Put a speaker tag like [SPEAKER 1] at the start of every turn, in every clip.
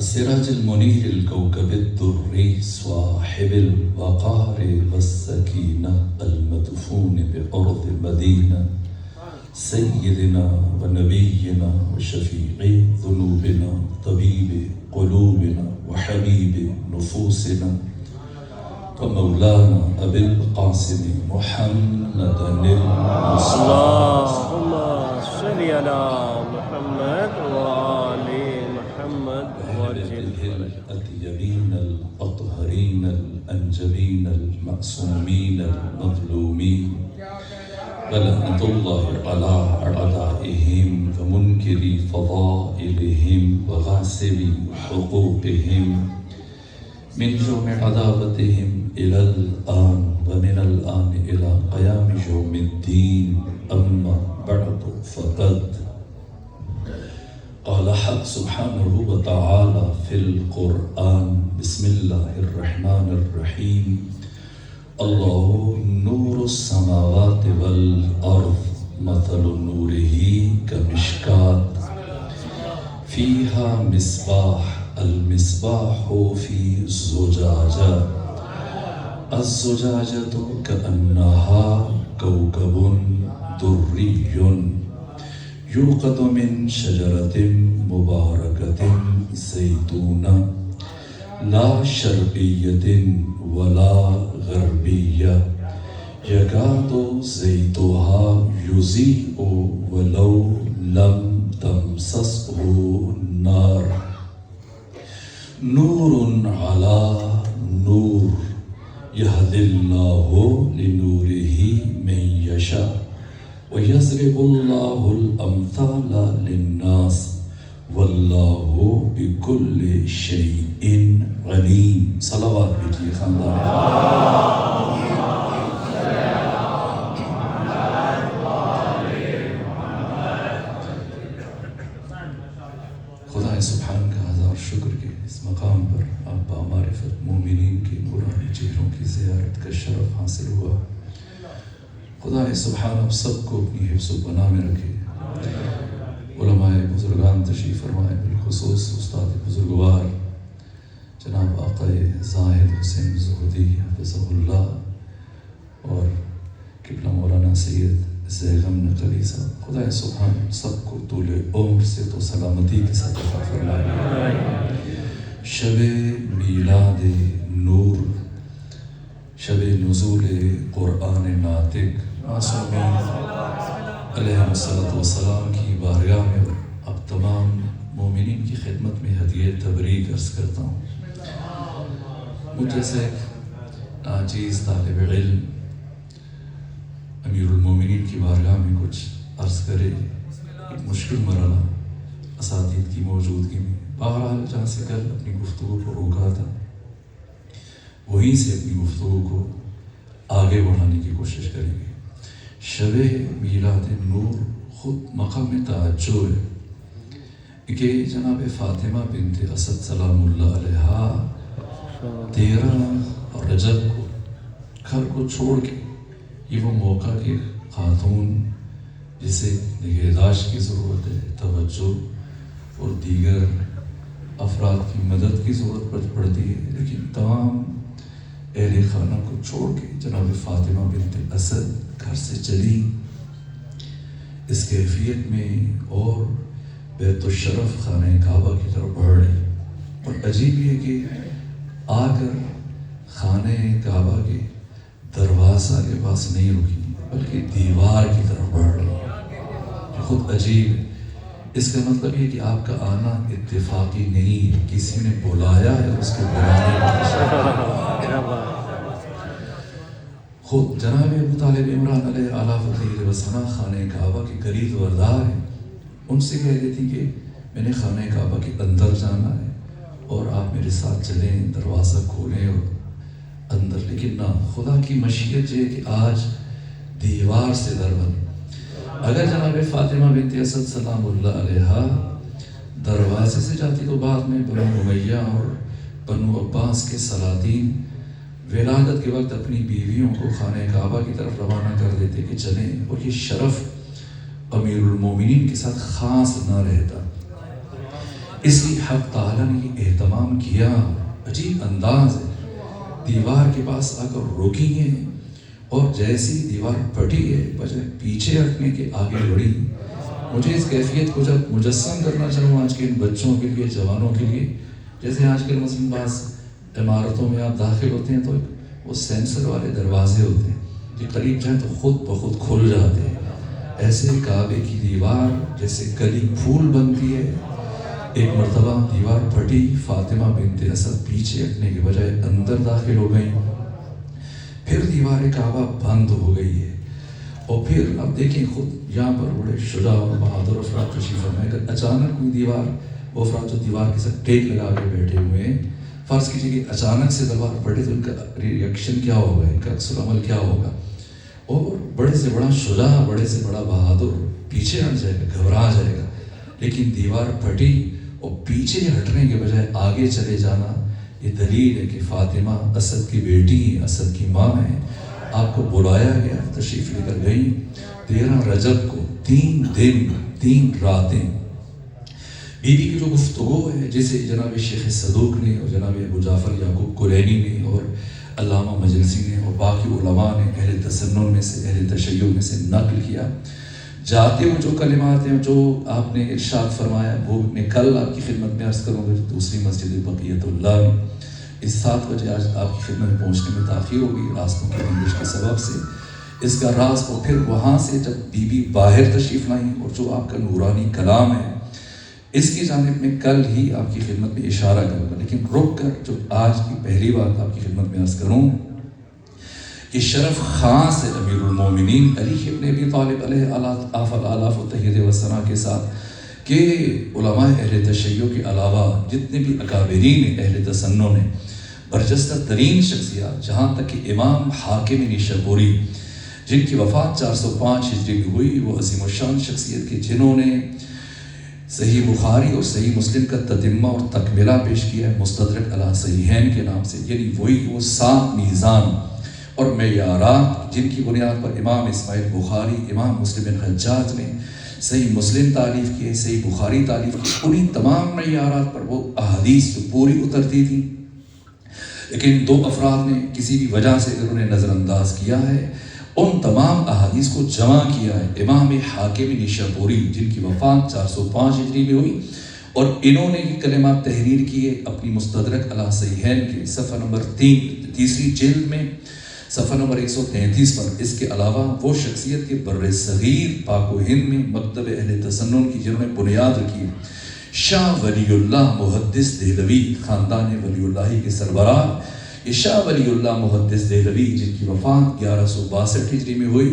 [SPEAKER 1] السراج المنير الكوكب الدري صاحب الوقار والسكينة المدفون بأرض مدينة سيدنا ونبينا وشفيع ذنوبنا طبيب قلوبنا وحبيب نفوسنا ومولانا أبي القاسم محمد المصطفى
[SPEAKER 2] اللهم صل على محمد وآل محمد وجل
[SPEAKER 1] الأطيبين الأطهرين الأنجبين المعصومين المظلومين ولعنة الله على أعدائهم ومنكري فضائلهم وغاصبي حقوقهم من جمع عداوتهم إلى الآن ومن الآن إلى قيام يوم الدين أما بعد فقد قال حق سبحانه وتعالى في القرآن بسم الله الرحمن الرحيم الله نور السماوات والأرض مثل نوره كمشكاة فيها مصباح المصباح في زجاجة الزجاجة كأنها كوكب دري يوقد من شجرة مباركة زيتونة لا شرقية ولا غربية يكاد زيتها يضيء ولو لم تمسسه نار نور على نور يهدي الله لنوره من يشاء ويضرب الله الأمثال للناس والله بكل شيء عليم صلوات بيجي خاندان خدا سبحان کا ہزار شکر کہ اس مقام پر آپ بامعرفت مومنین کے نورانی چہروں کی زیارت کا شرف حاصل ہوا خدا سبحان اب سب کو اپنی حفظ و پناہ میں رکھے علماء بزرگان تشریف فرمائے بالخصوص استاد بزرگوار جناب آقا زاہد حسین زہدی حفظہ اللہ اور قبلہ مولانا سید زیغم نقلی صاحب خدا سبحان سب کو طول عمر سے تو سلامتی کے ساتھ عطا فرمائے شب میلاد نور شب نزول قرآن ناطق معصومین علیہ السلام کی بارگاہ میں اب تمام مومنین کی خدمت میں ہدیہ تبریک عرض کرتا ہوں مجھ جیسے عاجز طالب علم امیر المومنین کی بارگاہ میں کچھ عرض کرے ایک مشکل مرحلہ اساتید کی موجودگی میں بہرحال جہاں سے کل اپنی گفتگو کو روکا تھا وہیں سے اپنی گفتگو کو آگے بڑھانے کی کوشش کریں گے شب میلاد نور خود مقام تعجب ہے کہ جناب فاطمہ بنت اسد سلام اللہ علیہا 13 رجب کو گھر کو چھوڑ کے یہ وہ موقع کہ خاتون جسے نگہداشت کی ضرورت ہے توجہ اور دیگر افراد کی مدد کی ضرورت پڑتی ہے لیکن تمام اہل خانہ کو چھوڑ کے جناب فاطمہ بنت اسد گھر سے چلی اس کیفیت میں اور بیت الشرف خانہ کعبہ کی طرف بڑھ رہی اور عجیب یہ کہ آ کر خانہ کعبہ کے دروازہ کے پاس نہیں رکی بلکہ دیوار کی طرف بڑھ رہی یہ خود عجیب ہے اس کا مطلب یہ کہ آپ کا آنا اتفاقی نہیں ہے کسی نے بلایا ہے اس کے بلانے خود جناب ابو طالب عمران علیہ اعلیٰ فضیل وسنا خانہ کعبہ کے قریب وردار ہیں ان سے کہہ رہی تھی کہ میں نے خانہ کعبہ کے اندر جانا ہے اور آپ میرے ساتھ چلیں دروازہ کھولیں اور اندر لیکن نہ خدا کی مشیت یہ کہ آج دیوار سے در بند اگر جناب فاطمہ بنت اسد سلام اللہ علیہا دروازے سے جاتی تو بعد میں بنو امیہ اور بنو عباس کے سلاطین ولادت کے وقت اپنی بیویوں کو خانہ کعبہ کی طرف روانہ کر دیتے کہ چلیں اور یہ شرف امیر المومنین کے ساتھ خاص نہ رہتا اس لیے حق تعالیٰ نے یہ اہتمام کیا. عجیب انداز ہے. دیوار کے پاس آ کر روکی ہیں اور جیسی دیوار پھٹی ہے بجائے پیچھے ہٹنے کے آگے بڑھی. مجھے اس کیفیت کو جب مجسم کرنا چاہوں آج کے ان بچوں کے لیے، جوانوں کے لیے، جیسے آج کل مثلاً بعض عمارتوں میں آپ داخل ہوتے ہیں تو وہ سینسر والے دروازے ہوتے ہیں جو قریب جائیں تو خود بخود کھل جاتے ہیں. ایسے کعبے کی دیوار جیسے کلی پھول بنتی ہے. ایک مرتبہ دیوار پھٹی، فاطمہ بنت اسد پیچھے ہٹنے کے بجائے اندر داخل ہو گئی. پھر دیوار کعبہ بند ہو گئی ہے. اور پھر اب دیکھیں خود یہاں پر بڑے شجاع اور بہادر افراد تشریف فرمائے کہ اچانک کوئی دیوار، وہ افراد جو دیوار کے ساتھ ٹیک لگا کے بیٹھے ہوئے ہیں، فرض کیجیے کہ اچانک سے دیوار پھٹے تو ان کا ریئیکشن کیا ہوگا، ان کا عکس العمل کیا ہوگا. اور بڑے سے بڑا شجاع، بڑے سے بڑا بہادر پیچھے ہٹ جائے گا، گھبرا جائے گا. لیکن دیوار پھٹی اور پیچھے ہٹنے کے بجائے آگے چلے جانا، یہ دلیل ہے کہ فاطمہ اسد کی بیٹی ہیں، اسد کی ماں ہیں. آپ کو بلایا گیا، تشریف لے کر گئی. 13 رجب کو 3 دن 3 راتیں بی بی کی جو گفتگو ہے، جسے جناب شیخ صدوق نے اور جناب ابو جعفر یعقوب کلینی نے اور علامہ مجلسی نے اور باقی علماء نے اہل تسنن میں سے، اہل تشیع میں سے نقل کیا. جاتے ہوئے جو کلمات ہیں جو آپ نے ارشاد فرمایا، وہ میں کل آپ کی خدمت میں عرض کروں گا. دوسری مسجد بقیت اللہ میں اس 7 بجے آج آپ کی خدمت میں پہنچنے میں تاخیر ہوگی راستوں کی بندش کے سبب سے. اس کا راز، اور پھر وہاں سے جب بی بی باہر تشریف لائیں اور جو آپ کا نورانی کلام ہے اس کی جانب میں کل ہی آپ کی خدمت میں اشارہ کروں گا. لیکن رک کر جو آج کی پہلی بات آپ کی خدمت میں عرض کروں، یہ شرف خاص ہے امیر المومنین علی ابن ابی طالب علیہ آلاف و تحیید و ثنا کے ساتھ کہ علماء اہل تشیع کے علاوہ جتنے بھی اکابرین اہل تسنن نے، برجستہ ترین شخصیات، جہاں تک کہ امام حاکم نیشابوری جن کی وفات 405 ہجری میں ہوئی، وہ عظیم الشان شخصیت کے جنہوں نے صحیح بخاری اور صحیح مسلم کا تتمہ اور تکملہ پیش کیا ہے مستدرک علی صحیحین کے نام سے. یعنی وہی وہ 7 میزان اور معیارات جن کی بنیاد پر امام اسماعیل بخاری، امام مسلم بن حجاج نے صحیح مسلم تعریف کیے، صحیح بخاری تعریف کی. انہیں تمام معیارات پر وہ احادیث جو پوری اترتی تھی. لیکن 2 افراد نے کسی بھی وجہ سے انہوں نے نظر انداز کیا ہے، ان تمام احادیث کو جمع کیا ہے. امام حاکم نیشابوری جن کی وفات 405 ہجری میں ہوئی، اور انہوں نے یہ کلمات تحریر کیے اپنی مستدرک علی صحیحین کے صفحہ نمبر 3 جلد میں، صفحہ نمبر 133 پر. اس کے علاوہ وہ شخصیت کے بر صغیر پاک و ہند میں مکتب اہل تسنن کی جنہوں نے بنیاد رکھی، شاہ ولی اللہ محدث دہلوی، خاندان ولی اللہ کے سربراہ. یہ شاہ ولی اللہ محدث دہلوی جن کی وفات 1162 ہجری میں ہوئی،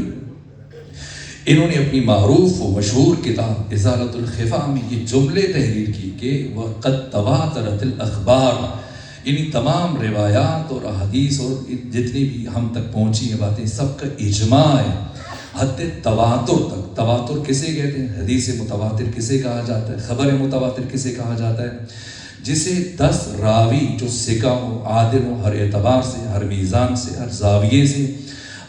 [SPEAKER 1] انہوں نے اپنی معروف و مشہور کتاب ازالۃ الخفا میں یہ جملے تحریر کی کہ وَقَدْ تَوَاتَرَتِ الْأَخْبَارُ، یعنی تمام روایات اور احادیث اور جتنی بھی ہم تک پہنچی ہیں باتیں سب کا اجماع ہے حد تواتر تک. تواتر کسے کہتے ہیں؟ حدیث متواتر کسے کہا جاتا ہے؟ خبر متواتر کسے کہا جاتا ہے؟ جسے 10 راوی جو ثقہ ہو، عادل ہو، ہر اعتبار سے، ہر میزان سے، ہر زاویے سے،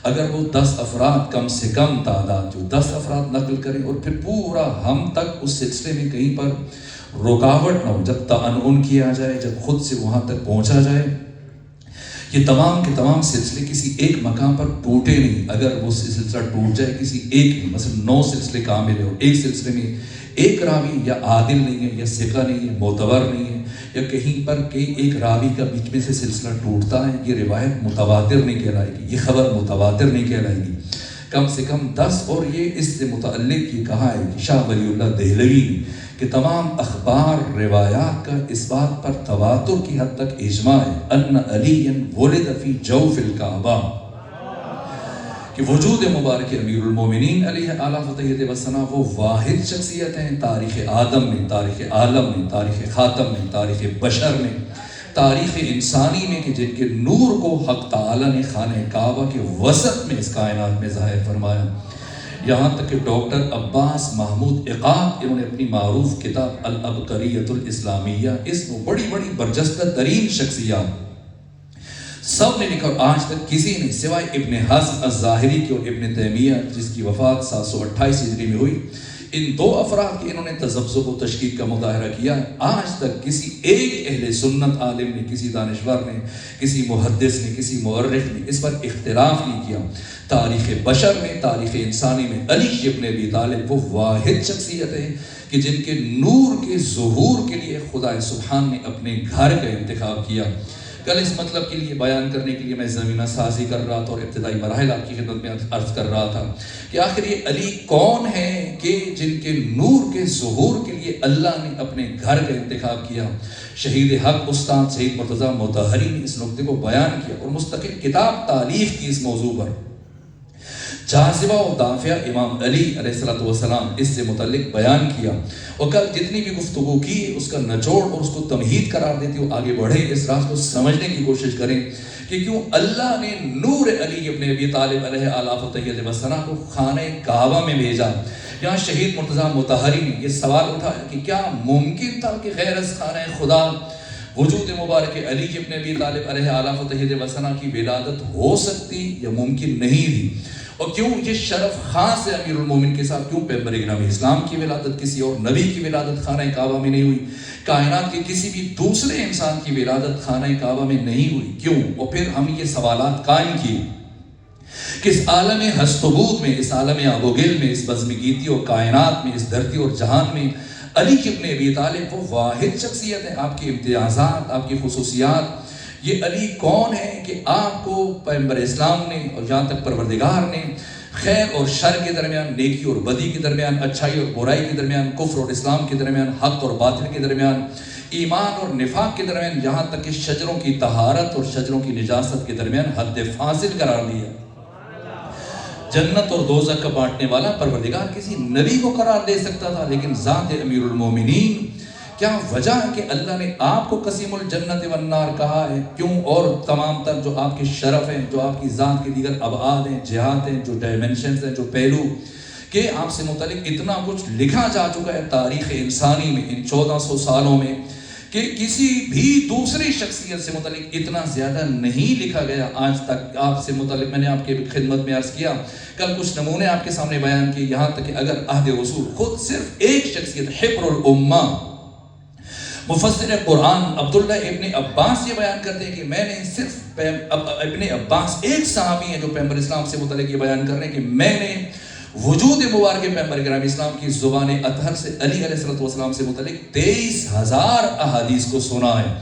[SPEAKER 1] اگر وہ 10 افراد کم سے کم تعداد جو 10 افراد نقل کریں اور پھر پورا ہم تک اس سلسلے میں کہیں پر رکاوٹ نہ ہو، جب تعنن کیا جائے، جب خود سے وہاں تک پہنچا جائے، یہ تمام کے تمام سلسلے کسی ایک مقام پر ٹوٹے نہیں. اگر وہ سلسلہ ٹوٹ جائے کسی ایک میں، مثلا 9 سلسلے کامل ہیں اور ایک سلسلے میں ایک راوی یا عادل نہیں ہے یا ثقہ نہیں ہے، معتبر نہیں ہے، یا کہیں پر ایک راوی کا بیچ میں سے سلسلہ ٹوٹتا ہے، یہ روایت متواتر نہیں کہلائے گی، یہ خبر متواتر نہیں کہلائے گی. کم سے کم 10. اور یہ اس سے متعلق یہ کہا ہے کہ شاہ ولی اللہ دہلوی نے کہ تمام اخبار روایات کا اس بات پر تواتر کی حد تک اجماع ہے ان علی ولد فی جوف الکعبہ، کہ وجود مبارک امیر المومنین علیہ آلاف و تحیید و ثنا وہ واحد شخصیت ہیں تاریخ آدم میں، تاریخ عالم میں، تاریخ خاتم میں، تاریخ بشر میں، تاریخ انسانی میں، کہ جن کے نور کو حق تعالیٰ نے خانہ کعبہ کے وسط میں اس کائنات میں ظاہر فرمایا. یہاں تک کہ ڈاکٹر عباس محمود عقاد انہوں نے اپنی معروف کتاب العبقریۃ الاسلامیہ، اس میں بڑی بڑی برجستہ ترین شخصیات سب نے لکھا، اور آج تک کسی نے سوائے ابن حزم الظاہری کی اور ابن تیمیہ جس کی وفات 728 ہجری میں ہوئی، ان دو افراد کے انہوں نے تذبذب و تشکیک کا مظاہرہ کیا ہے. آج تک کسی ایک اہل سنت عالم نے، کسی دانشور نے، کسی محدث نے، کسی مورخ نے اس پر اختلاف نہیں کیا. تاریخ بشر میں، تاریخ انسانی میں علی ابن ابی طالب وہ واحد شخصیت ہے کہ جن کے نور کے ظہور کے لیے خدا سبحان نے اپنے گھر کا انتخاب کیا. کل اس مطلب کے لیے بیان کرنے کے لیے میں زمینہ سازی کر رہا تھا اور ابتدائی مراحل آپ کی خدمت میں عرض کر رہا تھا کہ آخر یہ علی کون ہے کہ جن کے نور کے ظہور کے لیے اللہ نے اپنے گھر کا انتخاب کیا. شہید حق استاد سید مرتضیٰ مطہری نے اس نقطے کو بیان کیا اور مستقل کتاب تالیف کی اس موضوع پر. جاذبہ و دافع امام علی علیہ السلام اس سے متعلق بیان کیا اور کل جتنی بھی گفتگو کی اس کا نچوڑ اور اس کو تمہید قرار دیتی ہو آگے بڑھے اس راز کو سمجھنے کی کوشش کریں کہ کیوں اللہ نے نور علی ابن ابی طالب علیہ آلاف و طیب وسلم کو خانہ کعبہ میں بھیجا. یہاں شہید مرتضیٰ مطہری نے یہ سوال اٹھایا کہ کیا ممکن تھا کہ غیر از خانہ خدا وجود مبارک علی ابن ابی طالب علیہ آلاف و طیب وسلم کی ولادت ہو سکتی یا ممکن نہیں تھی؟ اور کیوں یہ شرف خاص ہے امیر المومن کے ساتھ؟ کیوں پیغمبر اکرم اسلام کی ولادت کسی اور نبی کی ولادت خانہ کعبہ میں نہیں ہوئی؟ کائنات کے کسی بھی دوسرے انسان کی ولادت خانہ کعبہ میں نہیں ہوئی کیوں؟ اور پھر ہم یہ سوالات قائم کیے کہ اس عالم ہست و بود میں، اس عالم آب و گل میں، اس بزم گیتی اور کائنات میں، اس دھرتی اور جہان میں علی ابن ابی طالب وہ واحد شخصیت ہے. آپ کی امتیازات، آپ کی خصوصیات، یہ علی کون ہے کہ آپ کو پیغمبر اسلام نے اور یہاں تک پروردگار نے خیر اور شر کے درمیان، نیکی اور بدی کے درمیان، اچھائی اور برائی کے درمیان، کفر اور اسلام کے درمیان، حق اور باطل کے درمیان، ایمان اور نفاق کے درمیان، یہاں تک کہ شجروں کی طہارت اور شجروں کی نجاست کے درمیان حد فاصل قرار دیا. جنت اور دوزخ کا بانٹنے والا پروردگار کسی نبی کو قرار دے سکتا تھا، لیکن ذات امیر المومنین کیا وجہ ہے کہ اللہ نے آپ کو قسیم الجنت والنار کہا ہے؟ کیوں؟ اور تمام تر جو آپ کے شرف ہیں، جو آپ کی ذات کے دیگر ابعاد ہیں، جہات ہیں، جو ڈائمنشنز ہیں، جو پہلو کہ آپ سے متعلق اتنا کچھ لکھا جا چکا ہے تاریخ انسانی میں ان 1400 سالوں میں کہ کسی بھی دوسری شخصیت سے متعلق اتنا زیادہ نہیں لکھا گیا آج تک. آپ سے متعلق میں نے آپ کے خدمت میں عرض کیا، کل کچھ نمونے آپ کے سامنے بیان کیے، یہاں تک کہ اگر عہد رسول خود صرف ایک شخصیت حبر الامہ مفسر قرآن عبداللہ ابن عباس یہ بیان کرتے ہیں کہ میں نے صرف ابن عباس ایک صحابی ہیں جو پیغمبر اسلام سے متعلق یہ بیان کر رہے ہیں کہ میں نے وجود مبارک پیغمبر اکرم اسلام کی زبان اطہر سے علی علیہ السلام سے متعلق 23,000 احادیث کو سنا ہے.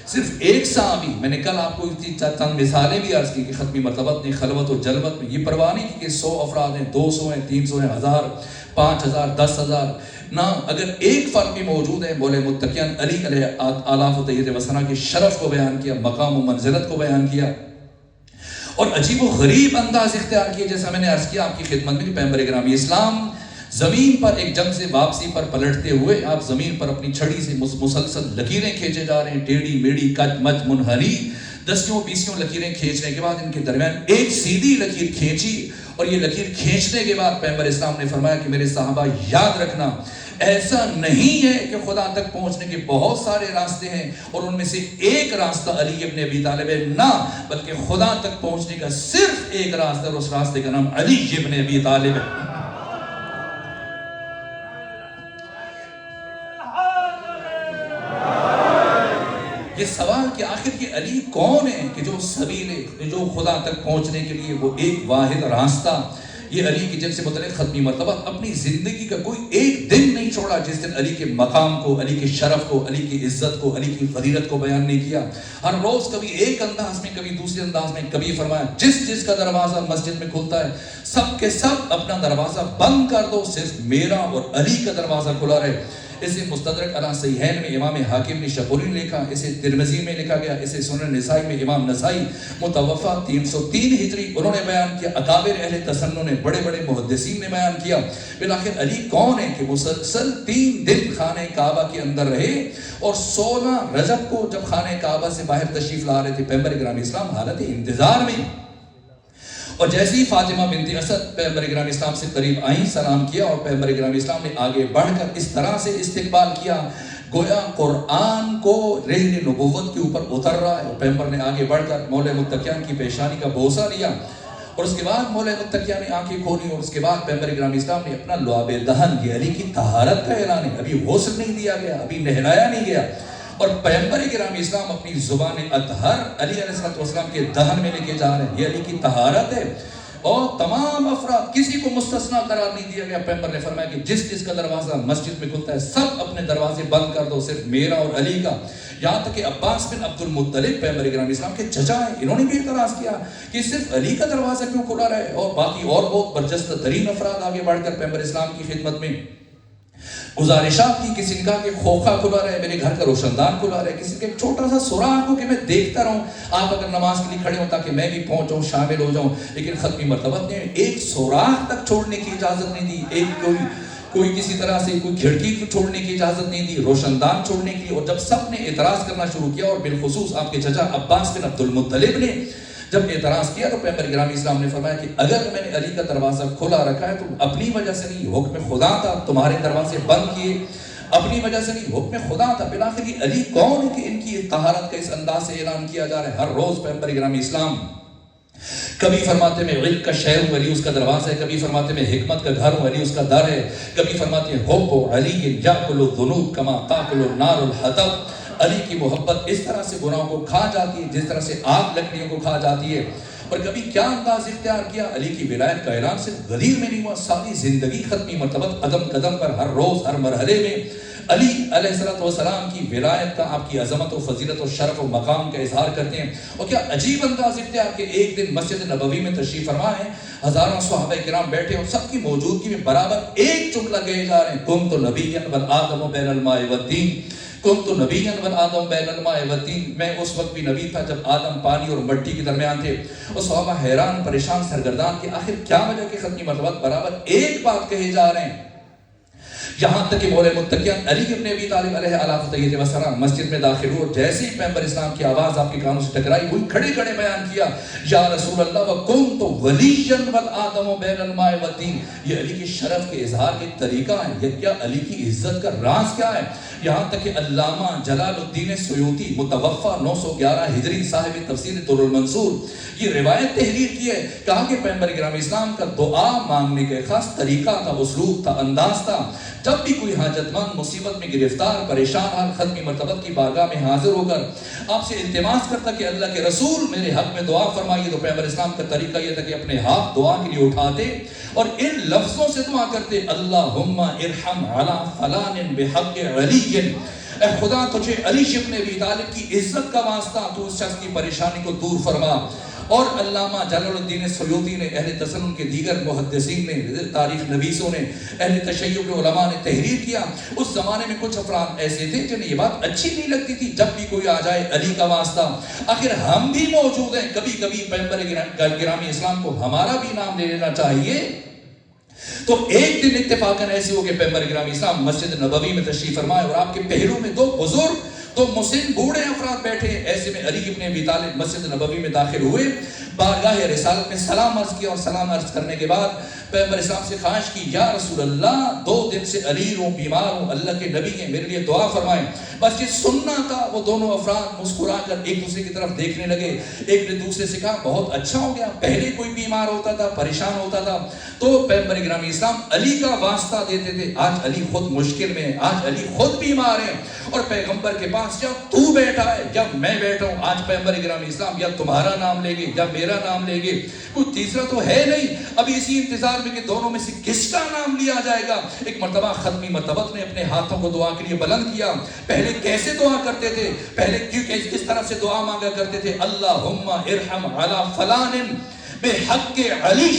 [SPEAKER 1] صرف ایک صحابی. میں نے کل آپ کو چند مثالیں بھی عرض کی کہ ختمی مرتبت نے خلوت اور جلوت میں یہ پرواہ نہیں کی کہ 100 افراد ہیں، 200 ہیں، 300 ہیں، 1000، 5000، 10,000. نہ اگر ایک فرد بھی موجود ہے، بولے متقین علی علیہ آلاف و طیب وسلم کے شرف کو بیان کیا، مقام و منزلت کو بیان کیا اور عجیب و غریب انداز اختیار کیا. جیسا میں نے عرض کیا آپ کی خدمت میں کہ پیغمبر اکرم اسلام زمین پر ایک جنگ سے واپسی پر پلٹتے ہوئے آپ زمین پر اپنی چھڑی سے مسلسل لکیریں کھینچے جا رہے ہیں، ٹیڑھی میڑھی کج مج منحنی 10-20 لکیریں کھینچنے کے بعد ان کے درمیان ایک سیدھی لکیر کھینچی اور یہ لکیر کھینچنے کے بعد پیغمبر اسلام نے فرمایا کہ میرے صحابہ یاد رکھنا ایسا نہیں ہے کہ خدا تک پہنچنے کے بہت سارے راستے ہیں اور ان میں سے ایک راستہ علی ابن ابی طالب ہے، نہ بلکہ خدا تک پہنچنے کا صرف ایک راستہ اور اس راستے کا نام علی ابن ابی طالب ہے. یہ سوال کہ آخر یہ علی کون ہے کہ جو سبیل جو خدا تک پہنچنے کے لیے وہ ایک واحد راستہ، یہ علی کی جن سے متعلق ختمی مرتبہ اپنی زندگی کا کوئی ایک دن نہیں چھوڑا جس دن علی کے مقام کو، علی کے شرف کو، علی کی عزت کو، علی کی فضیلت کو بیان نہیں کیا. ہر روز کبھی ایک انداز میں، کبھی دوسرے انداز میں، کبھی فرمایا جس کا دروازہ مسجد میں کھلتا ہے سب کے سب اپنا دروازہ بند کر دو، صرف میرا اور علی کا دروازہ کھلا رہے. اسے مستدرک علی صحیحین میں امام حاکم نے شپوری نے لکھا، اسے ترمذی میں لکھا گیا، اسے سنن نسائی میں امام نسائی متوفا 303 ہجری انہوں نے بیان کیا. اکابر اہل تسنن نے، بڑے بڑے محدثین نے بیان کیا. بالآخر علی کون ہے کہ مسلسل 3 دن خانہ کعبہ کے اندر رہے اور 16 رجب کو جب خانہ کعبہ سے باہر تشریف لا رہے تھے پیغمبر اکرم اسلام حالت انتظار میں، اور جیسے ہی فاطمہ بنت اسد پیغمبر اکرم اسلام سے قریب آئیں سلام کیا اور پیغمبر اکرم اسلام نے آگے بڑھ کر اس طرح سے استقبال کیا گویا قرآن کو رہن نبوت کے اوپر اتر رہا ہے. اور پیغمبر نے آگے بڑھ کر مولا متقین کی پیشانی کا بوسہ لیا اور اس کے بعد مولا متقیہ نے آنکھیں کھولی اور اس کے بعد پیغمبر گرامی اسلام نے اپنا لعاب دہن، یہ علی کی طہارت کا اعلان ہے، ابھی غسل نہیں دیا گیا، ابھی نہلایا نہیں گیا، اور پیغمبر گرامی اسلام اپنی زبان اطہر علی علیہ السلام کے دہن میں لے کے جا رہے ہیں، یہ علی کی طہارت ہے، اور تمام افراد کسی کو مستثنا قرار نہیں دیا گیا۔ پیغمبر نے فرمایا کہ جس جس کا دروازہ مسجد میں کھلتا ہے سب اپنے دروازے بند کر دو، صرف میرا اور علی کا۔ یہاں تک کہ عباس بن عبد المطلب پیغمبر گرامی اسلام کے چچا ہیں، انہوں نے بھی اعتراض کیا کہ صرف علی کا دروازہ کیوں کھلا رہے، اور باقی اور بہت برجستہ ترین افراد آگے بڑھ کر پیغمبر اسلام کی خدمت میں گزارشات کی، کسی نے کہا کہ کھوکھا کھلا رہے، میرے گھر کا روشن دان کھلا رہے، کسی کے ایک چھوٹا سا سوراخ ہو کہ میں دیکھتا رہوں، آپ اگر نماز کے لیے کھڑے ہوں تاکہ میں بھی پہنچوں، شامل ہو جاؤں، لیکن ختمی مرتبہ نے ایک سوراخ تک چھوڑنے کی اجازت نہیں دی، ایک کوئی کسی طرح سے کوئی کھڑکی چھوڑنے کی اجازت نہیں دی، روشن دان چھوڑنے کی۔ اور جب سب نے اعتراض کرنا شروع کیا، اور بالخصوص آپ کے چچا عباس بن عبد المطلب نے جب اعتراض کیا، تو پیغمبر گرامی اسلام نے فرمایا کہ اگر میں نے علی کا دروازہ کھلا رکھا ہے تو اپنی وجہ سے نہیں، حکم خدا تھا، تمہارے دروازے بند کیے اپنی وجہ سے نہیں، حکم خدا تھا۔ بالآخر یہ علی کون ہے کہ ان کی طہارت کا اس انداز سے اعلان کیا جا رہا ہے؟ ہر روز پیغمبر گرامی اسلام کبھی فرماتے میں علم کا شہر ہوں، علی اس کا دروازہ ہے، کبھی فرماتے میں حکمت کا گھر ہوں، علی اس کا در ہے، کبھی فرماتے ہیں حب علی یاکل الذنوب کما تاکل النار الحطب، علی کی محبت اس طرح سے گناہوں کو کھا جاتی ہے جس طرح سے آگ لکڑیوں کو کھا جاتی ہے۔ اور کبھی کیا انداز اختیار کیا، علی کی ولایت کا اعلان صرف غدیر میں نہیں ہوا، ساری زندگی ختمی مرتبہ قدم قدم پر ہر روز ہر مرحلے میں علی علیہ السلام کی ولایت کا، آپ کی عظمت و فضیلت و شرف و مقام کا اظہار کرتے ہیں۔ اور کیا عجیب انداز اختیار کہ ایک دن مسجد نبوی میں تشریف فرما ہے، ہزاروں صحابہ کرام بیٹھے اور سب کی موجودگی میں برابر ایک جملہ کہے جا رہے ہیں، کنت نبیا والآدم بین الماء والطین، کنت نبیا والآدم بین الماء والطین، میں اس وقت بھی نبی تھا جب آدم پانی اور مٹی کے درمیان تھے۔ اور صحابہ حیران پریشان سرگردان کہ آخر کیا وجہ کہ ختمی مرتبہ برابر ایک بات کہے جا رہے ہیں۔ یہاں تک کہ مولا متقیان علی ابن ابی طالب علیہ السلام مسجد میں داخل ہوئے، اور جیسے ہی پیغمبر اسلام کی آواز آپ کے کانوں سے ٹکرائی ہوئی، کھڑے کھڑے بیان کیا، یا رسول اللہ وکنت ولیا والآدم بین الماء والطین، یہ علی کی شرف کے اظہار کے طریقہ ہے، یہ کیا علی کی عزت کا راز کیا ہے۔ یہاں تک کہ علامہ جلال الدین سیوطی متوفہ 911 ہجری صاحب تفسیر در المنصور یہ روایت تحریر کی ہے، کہا کہ پیغمبر گرامی اسلام کا دعا مانگنے کا خاص طریقہ تھا، اسلوب تھا، انداز تھا۔ جب بھی کوئی حاجت مند مصیبت میں گرفتار پریشان حال ختمی مرتبہ کی بارگاہ میں حاضر ہو کر آپ سے التماس کرتا کہ اللہ کے رسول میرے حق میں دعا فرمائیے، تو پیغمبر اسلام کا طریقہ یہ تھا کہ اپنے ہاتھ دعا کے لیے اٹھاتے اور ان لفظوں سے دعا کرتے، اللہم ارحم علی فلان بحق علی، اے خدا تجھے علی ابن ابی طالب کی عزت کا واسطہ تو اس شخص کی پریشانی کو دور فرما۔ اور علامہ جلال الدین سیوطی نے، اہل تسنن کے دیگر محدثین نے، تاریخ نویسوں نے، اہل تشیع کے علماء نے تحریر کیا۔ اس زمانے میں کچھ افراد ایسے تھے جنہیں یہ بات اچھی نہیں لگتی تھی جب بھی کوئی آ جائے علی کا واسطہ، آخر ہم بھی موجود ہیں، کبھی کبھی پیغمبر گرامی اسلام کو ہمارا بھی نام لے لینا چاہیے۔ تو ایک دن اتفاقاً ایسے ہو کہ پیغمبر گرامی اسلام مسجد نبوی میں تشریف فرمائے، اور آپ کے پہلو میں دو بزرگ تو مسن بوڑھے افراد بیٹھے، ایسے میں علی ابن ابی طالب مسجد نبوی میں داخل ہوئے، بارگاہ رسالت میں سلام عرض کیا، اور سلام عرض کرنے کے بعد پیغمبر اسلام سے خواہش کی، یا رسول اللہ 2 دن سے علیل ہوں، بیمار ہوں، اللہ کے نبی ہیں، میرے لیے دعا فرمائیں۔ بس یہ سننا تھا۔ وہ دونوں افراد مسکرا کر ایک دوسرے کی طرف دیکھنے لگے، ایک نے دوسرے سے کہا بہت اچھا ہو گیا، پہلے کوئی بیمار ہوتا تھا، پریشان ہوتا تھا تو پیغمبر گرامی اسلام علی کا واسطہ دیتے تھے، آج علی خود مشکل میں ہے، آج علی خود بیمار ہے، اور پیغمبر کے پاس جب تو بیٹھا ہے جب میں بیٹھا ہوں، آج پیغمبر گرامی اسلام یا تمہارا نام لے گے یا میرا نام لے گے، کوئی تیسرا تو ہے نہیں۔ ابھی اسی انتظار میں کہ دونوں میں سے کس کا نام لیا جائے گا۔ ایک مرتبہ ختمی مرتبہ نے اپنے ہاتھوں کو دعا کے لیے بلند کیا۔ پہلے کیسے دعا کرتے تھے، پہلے کس طرح سے دعا مانگا کرتے تھے، اللہم ارحم علی فلان بحق علی،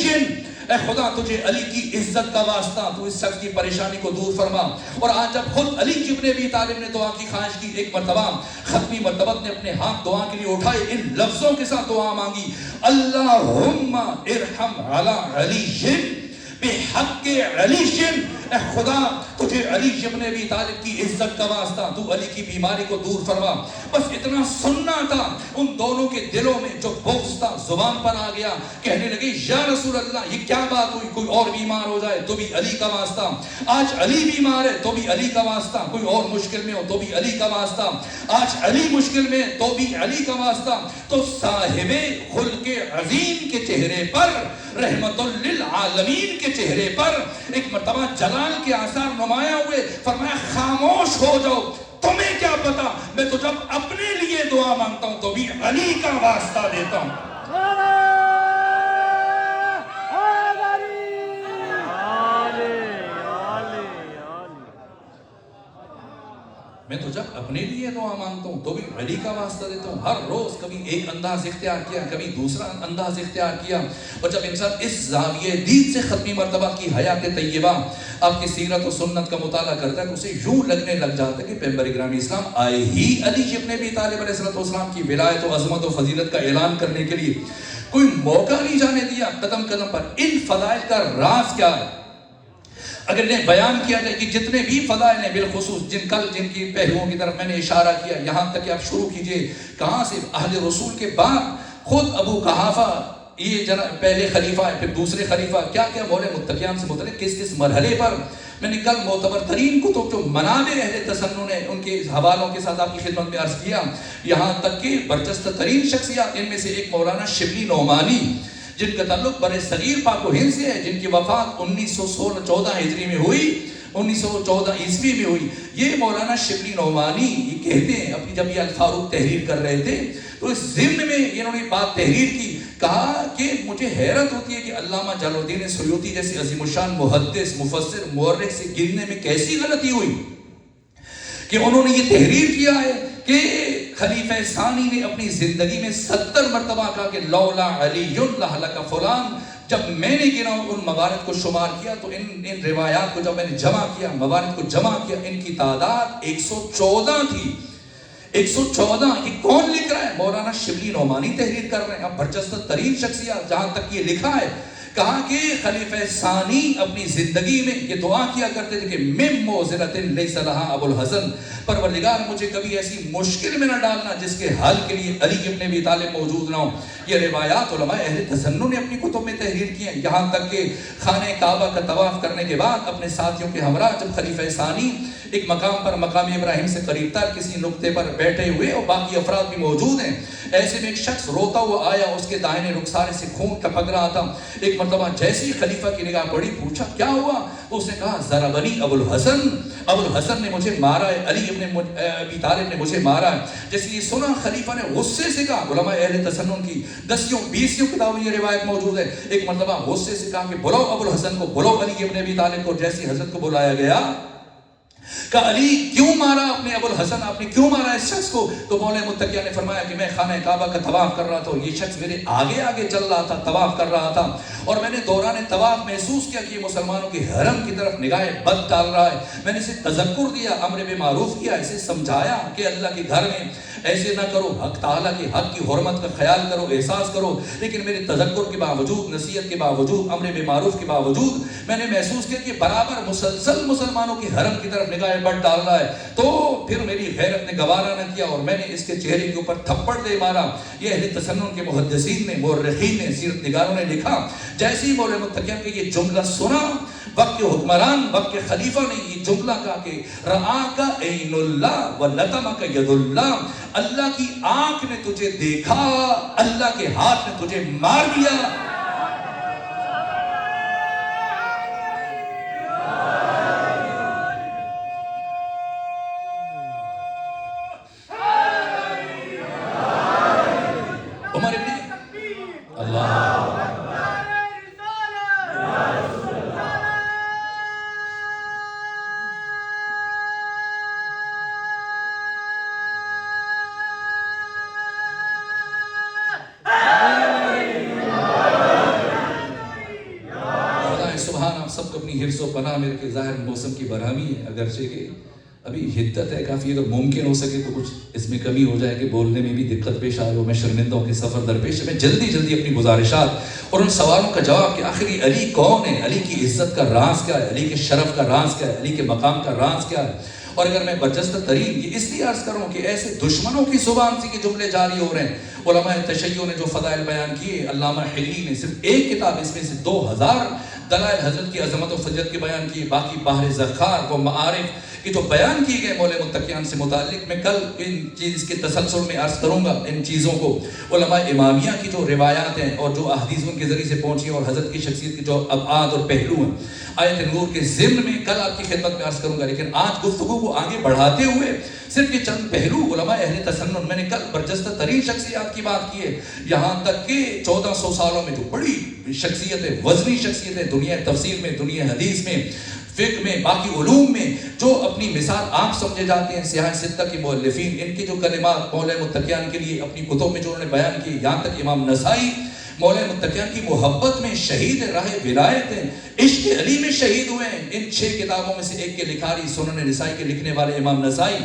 [SPEAKER 1] اے خدا تجھے علی کی عزت کا واسطہ تو اس شخص کی پریشانی کو دور فرما۔ اور آج جب خود علی ابن ابی طالب نے دعا کی خواہش کی، ایک مرتبہ ختمی مرتبہ نے اپنے ہاتھ دعا کے لیے اٹھائے، ان لفظوں کے ساتھ دعا مانگی، اللہم ارحم علی علی بحق کے علی شن، اے خدا تجھے علی ابن ابی طالب کی عزت کا واسطہ تو علی کی بیماری کو دور فرما. بس اتنا سننا تھا. ان دونوں کے دلوں میں جو بغض تھا زبان پر آ گیا. کہنے لگے یا رسول اللہ یہ کیا بات ہوئی، کوئی اور بیمار ہو جائے تو بھی علی کا واسطہ، آج علی بیمار ہے تو بھی علی کا واسطہ، کوئی اور مشکل میں ہو تو بھی علی کا واسطہ، آج علی مشکل میں تو بھی علی کا واسطہ. تو صاحب خلق عظیم کے چہرے پر، رحمت للعالمین کے چہرے پر ایک مرتبہ جلال کے آثار نمایاں ہوئے. فرمایا خاموش ہو جاؤ، تمہیں کیا پتا، میں تو جب اپنے لیے دعا مانگتا ہوں تو بھی علی کا واسطہ دیتا ہوں. میں تو جب اپنے لیے دعا مانگتا ہوں تو بھی علی کا واسطہ دیتا ہوں. ہر روز کبھی ایک انداز اختیار کیا، کبھی دوسرا انداز اختیار کیا. اور جب انسان اس زاویہ دید سے ختمی مرتبہ کی حیات طیبہ، آپ کی سیرت و سنت کا مطالعہ کرتا ہے تو اسے یوں لگنے لگ جاتا ہے کہ پیغمبر گرامی اسلام آئے ہی علی ابن ابی طالب علیہ السلام کی ولایت و عظمت و فضیلت کا اعلان کرنے کے لیے. کوئی موقع نہیں جانے دیا قدم قدم پر. ان فضائل کا راز کیا ہے؟ اگر نے بیان کیا جائے کہ جتنے بھی فضائل ہیں، بالخصوص جن کی پہلوؤں کی طرف میں نے اشارہ کیا، یہاں تک کہ آپ شروع کیجئے کہاں سے، اہل رسول کے بعد خود ابو قحافہ یہ پہلے خلیفہ ہے، پھر دوسرے خلیفہ، کیا کیا بولے متقیان سے متعلق کس کس مرحلے پر. میں نے کل معتبر ترین کتب جو منابع اہل تسنن نے ان کے حوالوں کے ساتھ آپ کی خدمت میں عرض کیا، یہاں تک کہ برجستہ ترین شخصیات ان میں سے ایک مولانا شبلی نعمانی جن کا تعلق بر صغیر پاک و ہند سے ہے، جن کی وفات 1914 ہجری میں ہوئی، 1914 عیسوی میں ہوئی. یہ مولانا شبلی نعمانی یہ کہتے ہیں اپنی جب یہ الفاروق تحریر کر رہے تھے تو اس ضمن میں انہوں نے بات تحریر کی، کہا کہ مجھے حیرت ہوتی ہے کہ علامہ جلال الدین سیوطی جیسے عظیم الشان محدث مفسر مورخ سے گننے میں کیسی غلطی ہوئی کہ انہوں نے یہ تحریر کیا ہے کہ خلیفہ ثانی نے اپنی زندگی میں 70 مرتبہ کہا کہ لولا علی لہلک فلان. جب میں نے گنا ان موارد کو شمار کیا تو ان روایات کو جب میں نے جمع کیا، موارد کو جمع کیا، ان کی تعداد 114 تھی. 114. یہ کون لکھ رہا ہے؟ مولانا شبلی نعمانی تحریر کر رہے ہیں. اب برجستہ ترین شخصیات، جہاں تک یہ لکھا ہے کہا کہ خلیفہ ثانی اپنی زندگی میں یہ دعا کیا کرتے تھے کہ مم موزرۃ لیس لہا ابو الحسن، پروردگار مجھے کبھی ایسی مشکل میں نہ ڈالنا جس کے حل کے لیے علی ابن ابی طالب موجود نہ ہو. یہ روایات علماء اہل تسنن نے اپنی کتب میں تحریر کی ہیں. یہاں تک کہ خانہ کعبہ کا طواف کرنے کے بعد اپنے ساتھیوں کے ہمراہ جب خلیفہ ثانی ایک مقام پر مقام ابراہیم سے قریب تر کسی نقطے پر بیٹھے ہوئے اور باقی افراد بھی موجود ہیں، ایسے میں ایک شخص روتا ہوا آیا، اس کے دائنے رخسارے سے خون ٹپک رہا تھا. ایک مرتبہ جیسی خلیفہ کی نگاہ پڑی، پوچھا کیا ہوا؟ تو اس نے کہا ضربنی ابو الحسن، ابو الحسن نے مجھے مارا ہے، علی ابن ابی طالب نے مجھے مارا ہے. جیسے یہ سنا خلیفہ نے غصے سے کہا، علماء اہل تسنن کی 10-20 کتابوں میں یہ روایت موجود ہے، ایک مرتبہ غصے سے کہا کہ بلاؤ ابو الحسن کو، بلاؤ علی ابن ابی طالب کو. جیسی حضرت کو بلایا گیا کہ علی کیوں مارا اپنے ابو الحسن، آپ نے کیوں مارا اس شخص کو؟ تو مولا متقیہ نے فرمایا کہ میں خانہ کعبہ کا طواف کر رہا تھا، یہ شخص میرے آگے آگے چل رہا تھا، طواف کر رہا تھا، اور میں نے دوران طواف محسوس کیا کہ یہ مسلمانوں کے حرم کی طرف نگاہ بد ڈال رہا ہے. میں نے اسے تذکر دیا، امر بالمعروف کیا، اسے سمجھایا کہ اللہ کے گھر میں ایسے نہ کرو، حق تعالیٰ کے حق کی حرمت کا خیال کرو، احساس کرو. لیکن میرے تذکر کے باوجود، نصیحت کے باوجود، امر بالمعروف کے باوجود میں نے محسوس کیا کہ برابر مسلسل مسلمانوں کے حرم کی طرف نگاہ بد ڈال رہا ہے. تو پھر میری غیرت نے گوارا نہ کیا اور میں نے اس کے چہرے کے اوپر تھپڑ دے مارا. یہ اہل تسنن کے محدثین نے، مورخین نے، سیرت نگاروں نے لکھا. جیسے ہی مولا متقیہ کے یہ جملہ سنا، وقت کے حکمران، وقت کے خلیفہ نے یہ جملہ کہا کہ رآک عین اللہ ولطمک ید اللہ، اللہ کی آنکھ نے تجھے دیکھا، اللہ کے ہاتھ نے تجھے مار دیا. عمر ابن اللہ سب کو اپنی حفظ و پناہ میں رکھے. ظاہر موسم کی برہمی ہے، اگرچہ کہ ابھی حدت ہے کافی، اگر ممکن ہو سکے تو کچھ اس میں کمی ہو جائے کہ بولنے میں بھی دقت پیش آ رہی ہو، میں شرمندہ ہوں کہ سفر درپیش ہے، میں جلدی جلدی اپنی گزارشات اور ان سوالوں کا جواب کہ آخر علی کون ہے، علی کی عزت کا راز کیا ہے، علی کے شرف کا راز کیا ہے، علی کے مقام کا راز کیا ہے. اور اگر میں برجستہ ترین یہ اس لیے عرض کروں کہ ایسے دشمنوں کی زبان سے کہ جملے جاری ہو رہے ہیں. علماء تشیع نے جو فضائل بیان کیے، علامہ حلی نے صرف ایک کتاب اس میں سے 2000 دلائل حضرت کی عظمت و فضیلت کے بیان کیے، باقی بحر ذخار و معارف کہ جو بیان کیے گئے مولے متقیان سے متعلق. میں کل ان چیز کے تسلسل میں عرض کروں گا ان چیزوں کو. علماء امامیہ کی جو روایات ہیں اور جو احادیث ان کے ذریعے سے پہنچی ہیں اور حضرت کی شخصیت کے جو ابعاد اور پہلو ہیں، آیت نور کے ضمن میں کل آپ کی خدمت میں عرض کروں گا. لیکن آج گفتگو کو آگے بڑھاتے ہوئے صرف یہ چند پہلو علماء اہل تسنن، میں نے کل برجستہ ترین شخصیات کی بات کی ہے، یہاں تک کہ 1400 سالوں میں جو بڑی شخصیتیں، وزنی شخصیتیں دنیا تفسیر میں، دنیا حدیث میں، فقہ میں، باقی علوم میں جو اپنی مثال آپ سمجھے جاتے ہیں، سیاہ ستہ کے مؤلفین، ان کے جو کلمات مولا متقیان کے لیے اپنی کتب میں جو انہوں نے بیان کی، یہاں تک امام نسائی مولا متقیان کی محبت میں شہید راہ ولایت ہیں، عشق علی میں شہید ہوئے ہیں. ان 6 کتابوں میں سے ایک کے لکھاری سنن نسائی کے لکھنے والے امام نسائی.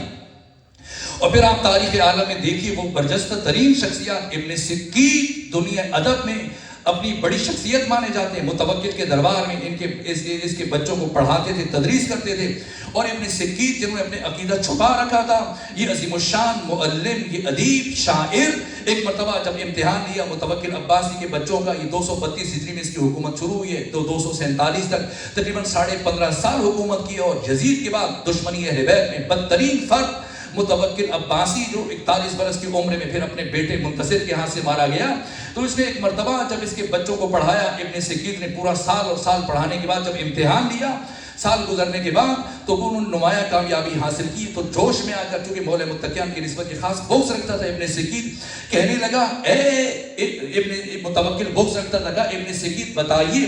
[SPEAKER 1] اور پھر آپ تاریخ عالم میں دیکھیے وہ برجستہ ترین شخصیات ابن سکیت دنیا ادب میں اپنی بڑی شخصیت مانے جاتے ہیں. متوکل کے دربار میں ان کے اس کے بچوں کو پڑھاتے تھے، تدریس کرتے تھے. اور ابن سکیت جنہوں نے اپنے عقیدہ چھپا رکھا تھا، یہ عظیم الشان معلم، یہ ادیب، شاعر، ایک مرتبہ جب امتحان لیا متوکل عباسی کے بچوں کا، یہ 232 ہجری میں اس کی حکومت شروع ہوئی ہے تو 247 تک تقریباً 15.5 سال حکومت کی. اور یزید کے بعد دشمنی اہل بیت میں بدترین فرد متوکل عباسی جو 41 برس کی عمر میں پھر اپنے بیٹے منتصر کے ہاتھ سے مارا گیا. تو اس نے ایک مرتبہ جب اس کے بچوں کو پڑھایا، ابن سکیت نے پورا سال اور سال پڑھانے کے بعد جب امتحان لیا، سال گزرنے کے بعد تو انہوں نے نمایاں کامیابی حاصل کی. تو جوش میں آ کر چونکہ مولا متقیان کی نسبت کی خاص بغض رکھتا تھا ابن سکیت، کہنے لگا اے ابن متوکل بغض رکھتا تھا، ابن سکیت بتائیے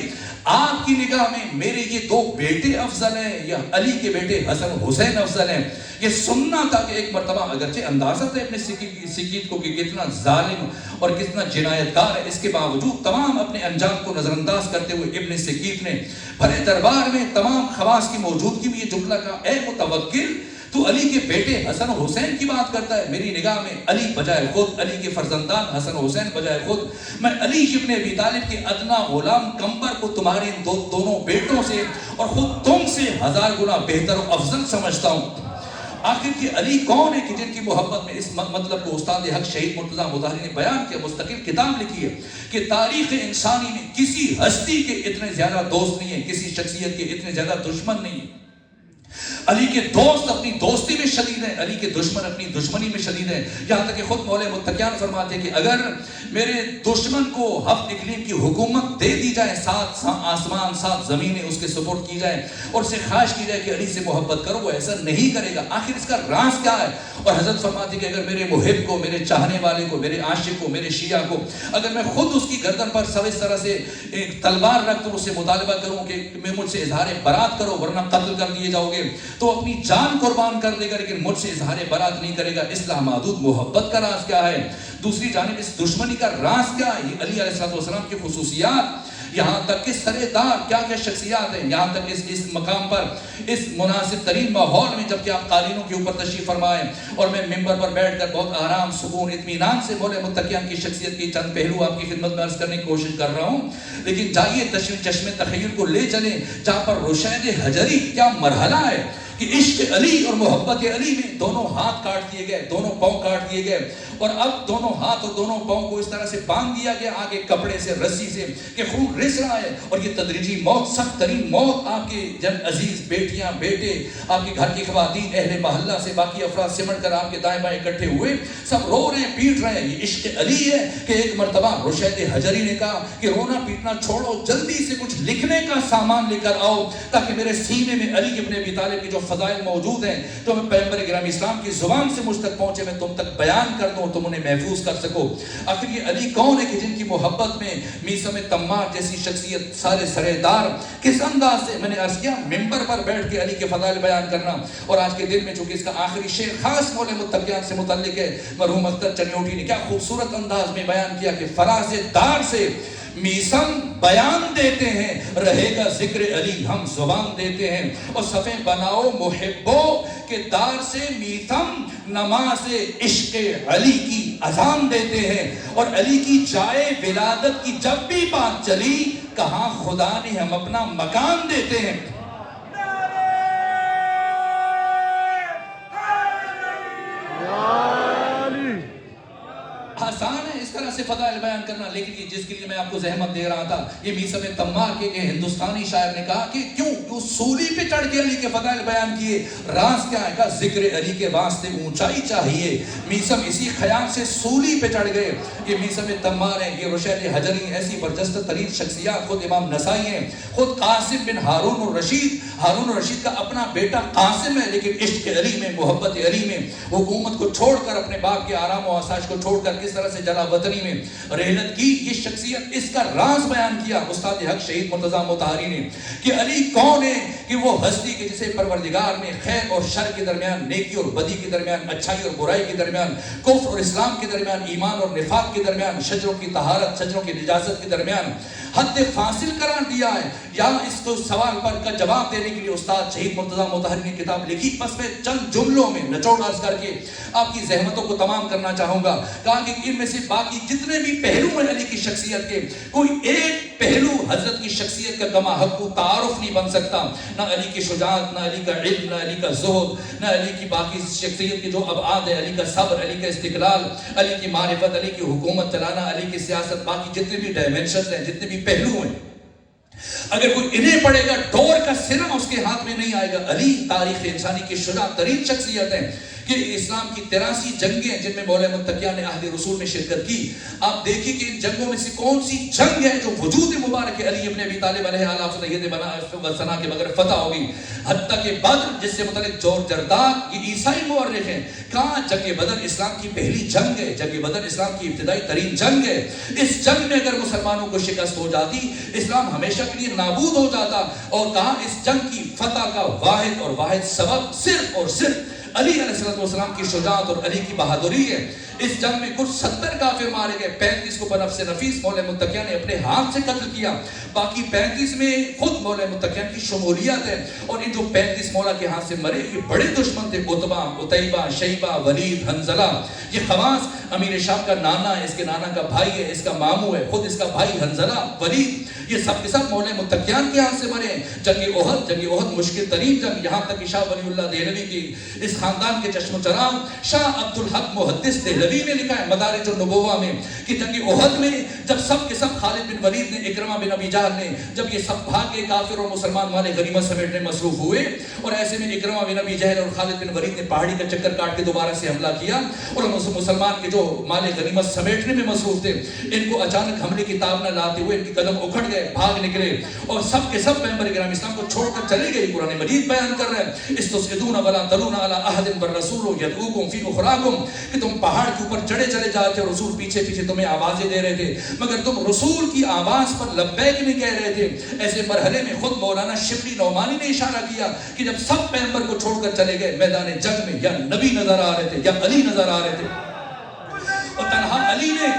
[SPEAKER 1] آپ کی نگاہ میں میرے یہ 2 بیٹے افضل ہیں یا علی کے بیٹے حسن حسین افضل ہیں؟ یہ سننا تھا کہ ایک مرتبہ اگرچہ اندازہ تھا ابن سکیت کو کہ کتنا ظالم اور کتنا جنایت کار ہے، اس کے باوجود تمام اپنے انجام کو نظر انداز کرتے ہوئے ابن سکیت نے بھرے دربار میں تمام خواص کی موجودگی میں یہ جملہ کہا، اے متوکل تو علی کے بیٹے حسن و حسین کی بات کرتا ہے، میری نگاہ میں علی بجائے خود، علی کے فرزندان حسن و حسین بجائے خود، میں علی ابن ابی طالب کے ادنا غلام قمبر کو تمہارے دونوں بیٹوں سے اور خود تم سے 1000 گنا بہتر و افضل سمجھتا ہوں. آخر کہ علی کون ہے کہ جن کی محبت میں اس مطلب کو استاد حق شہید مرتضیٰ مظاہری نے بیان کیا، مستقل کتاب لکھی ہے کہ تاریخ انسانی میں کسی ہستی کے اتنے زیادہ دوست نہیں ہیں، کسی شخصیت کے اتنے زیادہ دشمن نہیں ہیں. علی کے دوست اپنی دوستی میں شدید ہیں، علی کے دشمن اپنی دشمنی میں شدید ہیں. یہاں تک کہ خود مولا متقیان فرماتے ہیں کہ اگر میرے دشمن کو 7 اقلیم کی حکومت دے دی جائے، 7 آسمان 7 زمینیں اس کے سپورٹ کی جائیں اور اسے خواہش کی جائے کہ علی سے محبت کرو، وہ ایسا نہیں کرے گا. آخر اس کا راز کیا ہے؟ اور حضرت فرماتے ہیں کہ اگر میرے محب کو، میرے چاہنے والے کو، میرے عاشق کو، میرے شیعہ کو اگر میں خود اس کی گردن پر سب اس طرح سے ایک تلوار رکھ کر اس سے مطالبہ کروں کہ میں مجھ سے اظہار برات کرو ورنہ قتل کر دیے جاؤ گے، تو اپنی جان قربان کر دے گا لیکن مجھ سے اظہار برات نہیں کرے گا. اصلاح محدود محبت کا راز کیا ہے؟ دوسری جانب اس دشمنی کا راز کیا ہے؟ یہ علی علیہ السلام کی خصوصیات، یہاں تک کہ سردار کیا کیا شخصیات ہیں، یہاں تک اس مقام پر اس مناسب ترین ماحول میں جبکہ آپ قالینوں کے اوپر تشریف فرمائیں اور میں ممبر پر بیٹھ کر بہت آرام، سکون، اطمینان سے مولا متقیان کی شخصیت کی چند پہلو آپ کی خدمت میں عرض کرنے کی کوشش کر رہا ہوں. لیکن جائیے چشم تخیل کو لے چلیں جہاں پر رشید حجری کیا مرحلہ ہے کہ عشق علی اور محبت علی میں دونوں ہاتھ کاٹ دیے گئے، دونوں پاؤں کاٹ دیے گئے اور اب دونوں ہاتھ اور دونوں پاؤں کو اس طرح سے باندھ دیا گیا آگے کپڑے سے، رسی سے کہ خون رس رہا ہے. اور یہ تدریجی موت، سخت ترین موت، آپ کے جن عزیز بیٹیاں بیٹے، آپ کے گھر کی خواتین، اہل محلہ سے باقی افراد سمٹ کر آپ کے دائیں بائیں اکٹھے ہوئے، سب رو رہے ہیں، پیٹ رہے ہیں. یہ عشق علی ہے کہ ایک مرتبہ رشید حجری نے کہا کہ رونا پیٹنا چھوڑو، جلدی سے کچھ لکھنے کا سامان لے کر آؤ تاکہ میرے سینے میں علی ابن ابی طالب کی جو فضائل موجود ہیں جو میں پیغمبر گرامی اسلام کی زبان سے مجھ تک پہنچے میں تم تک بیان کر دوں، تم انہیں محفوظ کر سکو. آخر یہ علی کون ہے کہ جن کی محبت میں میثم تمار جیسی شخصیت، سارے سردار کس انداز سے، میں نے عرض کیا ممبر پر بیٹھ کے علی کے فضائل بیان کرنا. اور آج کے دن میں چونکہ اس کا آخری شعر خاص مولا متقیان سے متعلق ہے، مرحوم اختر چنیوٹی نے کیا خوبصورت انداز میں بیان کیا کہ فراز دار سے میسم بیان دیتے ہیں، رہے گا ذکر علی ہم زبان دیتے ہیں، اور صفیں بناؤ محبو کے دار سے میثم نماز عشق علی کی اذان دیتے ہیں، اور علی کی جائے ولادت کی جب بھی بات چلی کہاں خدا نے ہم اپنا مکان دیتے ہیں۔ آسان ہے اس طرح سے فضائل بیان کرنا، لیکن یہ جس کے لیے میں آپ کو زحمت دے رہا تھا، یہ میثم تمار کے ہندوستانی شاعر نے کہا کہ کیوں سولی پہ چڑھ کے علی کے فضائل بیان کیے، راز کیا ہے؟ کہا ذکر علی کے واسطے اونچائی چاہیے۔ میثم اسی خیال سے سولی پہ چڑھ گئے۔ یہ میثم تمار ہے، یہ رشید حجری ایسی برجستہ ترین شخصیات، خود امام نسائی ہیں، خود قاسم بن ہارون الرشید کا اپنا بیٹا قاسم ہے، لیکن عشق علی میں، محبت علی میں، حکومت کو چھوڑ کر، اپنے باپ کے آرام و آسائش کو چھوڑ کر کس طرح سے جلا وطنی میں رحلت کی۔ یہ شخصیت، اس کا راز بیان کیا استاد حق شہید مرتضیٰ مطہری نے کہ علی کون ہے، کہ وہ ہستی کے جسے پروردگار نے خیر اور شر کے درمیان، نیکی اور بدی کے درمیان، اچھائی اور برائی کے درمیان، کفر اور اسلام کے درمیان، ایمان اور نفاق کے درمیان، شجروں کی طہارت، شجروں کی نجاست کے درمیان حد فاصل قرار دیا ہے۔ یہاں اس کو سوال پر کا جواب دینے کے لیے استاد شہید مرتضیٰ مطہری نے کتاب لکھی، بس میں چند جملوں میں نچوڑ عرض کر کے آپ کی زحمتوں کو تمام کرنا چاہوں گا۔ کہا کہ ان میں سے باقی جتنے بھی پہلو ہیں علی کی شخصیت کے، کوئی ایک پہلو حضرت کی شخصیت کا کما حق تعارف نہیں بن سکتا، نہ علی کی شجاعت، نہ علی کا علم، نہ علی کا زہد، نہ علی کی باقی شخصیت کے جو ابعاد ہے، علی کا صبر، علی کا استقلال، علی کی معرفت، علی کی حکومت چلانا، علی کی سیاست، باقی جتنے بھی ڈائمنشنز ہیں، جتنے بھی پہلو ہیں، اگر کوئی انہیں پڑھے گا ڈور کا سرا اس کے ہاتھ میں نہیں آئے گا۔ علی تاریخ انسانی کی شجاع ترین شخصیت ہے کہ اسلام کی 83 جنگیں جن میں مولا متقیان نے عہد رسول میں شرکت کی، آپ دیکھیں کہ ان جنگوں میں سے کون سی جنگ ہے جو وجود مبارک علی ابن ابی طالب علیہ آلاف سید بنا ثنا کے بغیر فتح ہوگی۔ حتیٰ کہ بدر جس سے متعلق جورج جرداق یہ عیسائی مورخ ہیں، کہاں جنگ بدر اسلام کی پہلی جنگ ہے، جنگ بدر اسلام کی ابتدائی ترین جنگ ہے۔ اس جنگ میں اگر مسلمانوں کو شکست ہو جاتی، اسلام ہمیشہ کے لیے نابود ہو جاتا، اور کہاں اس جنگ کی فتح کا واحد سبب صرف اور صرف علی علیہ السلام کی شجاعت اور علی کی بہادری ہے۔ اس جنگ میں کچھ 70 کافر مارے گئے، 35 کو بنفس نفیس مولا متقیان نے اپنے ہاتھ سے قتل کیا، باقی 35 میں خود مولا متقیان کی شمولیت ہے۔ اور ان جو 35 مولا کے ہاتھ سے مرے یہ بڑے دشمن تھے، عتبہ، عتیبہ، شیبہ، ولید، حنظلہ، یہ خواص امیر شام کا نانا ہے، اس کے نانا کا بھائی ہے، اس کا ماموں ہے، خود اس کا بھائی حنظلہ، ولید، یہ سب کے سب مولا متقیان کے ہاتھ سے مرے۔ جنگ احد مشکل ترین جنگ، یہاں تک کہ شاہ ولی اللہ دہلوی کی اس خاندان کے چشم و چراغ شاہ عبدالحق محدث دہلوی نے لکھا ہے مدارج النبوہ میں کہ جنگ احد میں جب سب کے سب خالد بن ولید نے، اکرمہ بن ابی جہل نے، جب یہ سب بھاگ کے کافر اور مسلمان والے غنیمت سمیٹنے مصروف ہوئے، اور ایسے میں اکرمہ بن ابی جہل اور خالد بن ولید نے پہاڑی کا چکر کاٹ کے دوبارہ سے حملہ کیا، اور مسلمان کے جو مال غنیمت سمیٹنے میں مصروف تھے، ان کو اچانک حملے کی تاب نہ لاتے ہوئے ان کے قدم اکھڑ گئے، بھاگ نکلے، اور سب کے سب پیغمبر کرام اسلام کو چھوڑ کر چلے گئے۔ قرآن مجید بیان کر رہے ہیں استسعدون ولا تلون علی احد والرسول یدعوکم فی اخراکم، کہ تم پہاڑ کے اوپر چڑھے چلے جاتے اور رسول پیچھے پیچھے تمہیں آوازیں دے رہے تھے، مگر تم رسول کی آواز پر لبیک نہیں کہہ رہے تھے۔ ایسے مرحلے میں خود مولانا شبلی نعمانی نے اشارہ کیا کہ جب سب پیغمبر کو چھوڑ کر چلے گئے، میدان جنگ میں یا نبی نظر آ رہے تھے یا علی نظر آ رہے تھے، اور تنہا علی نے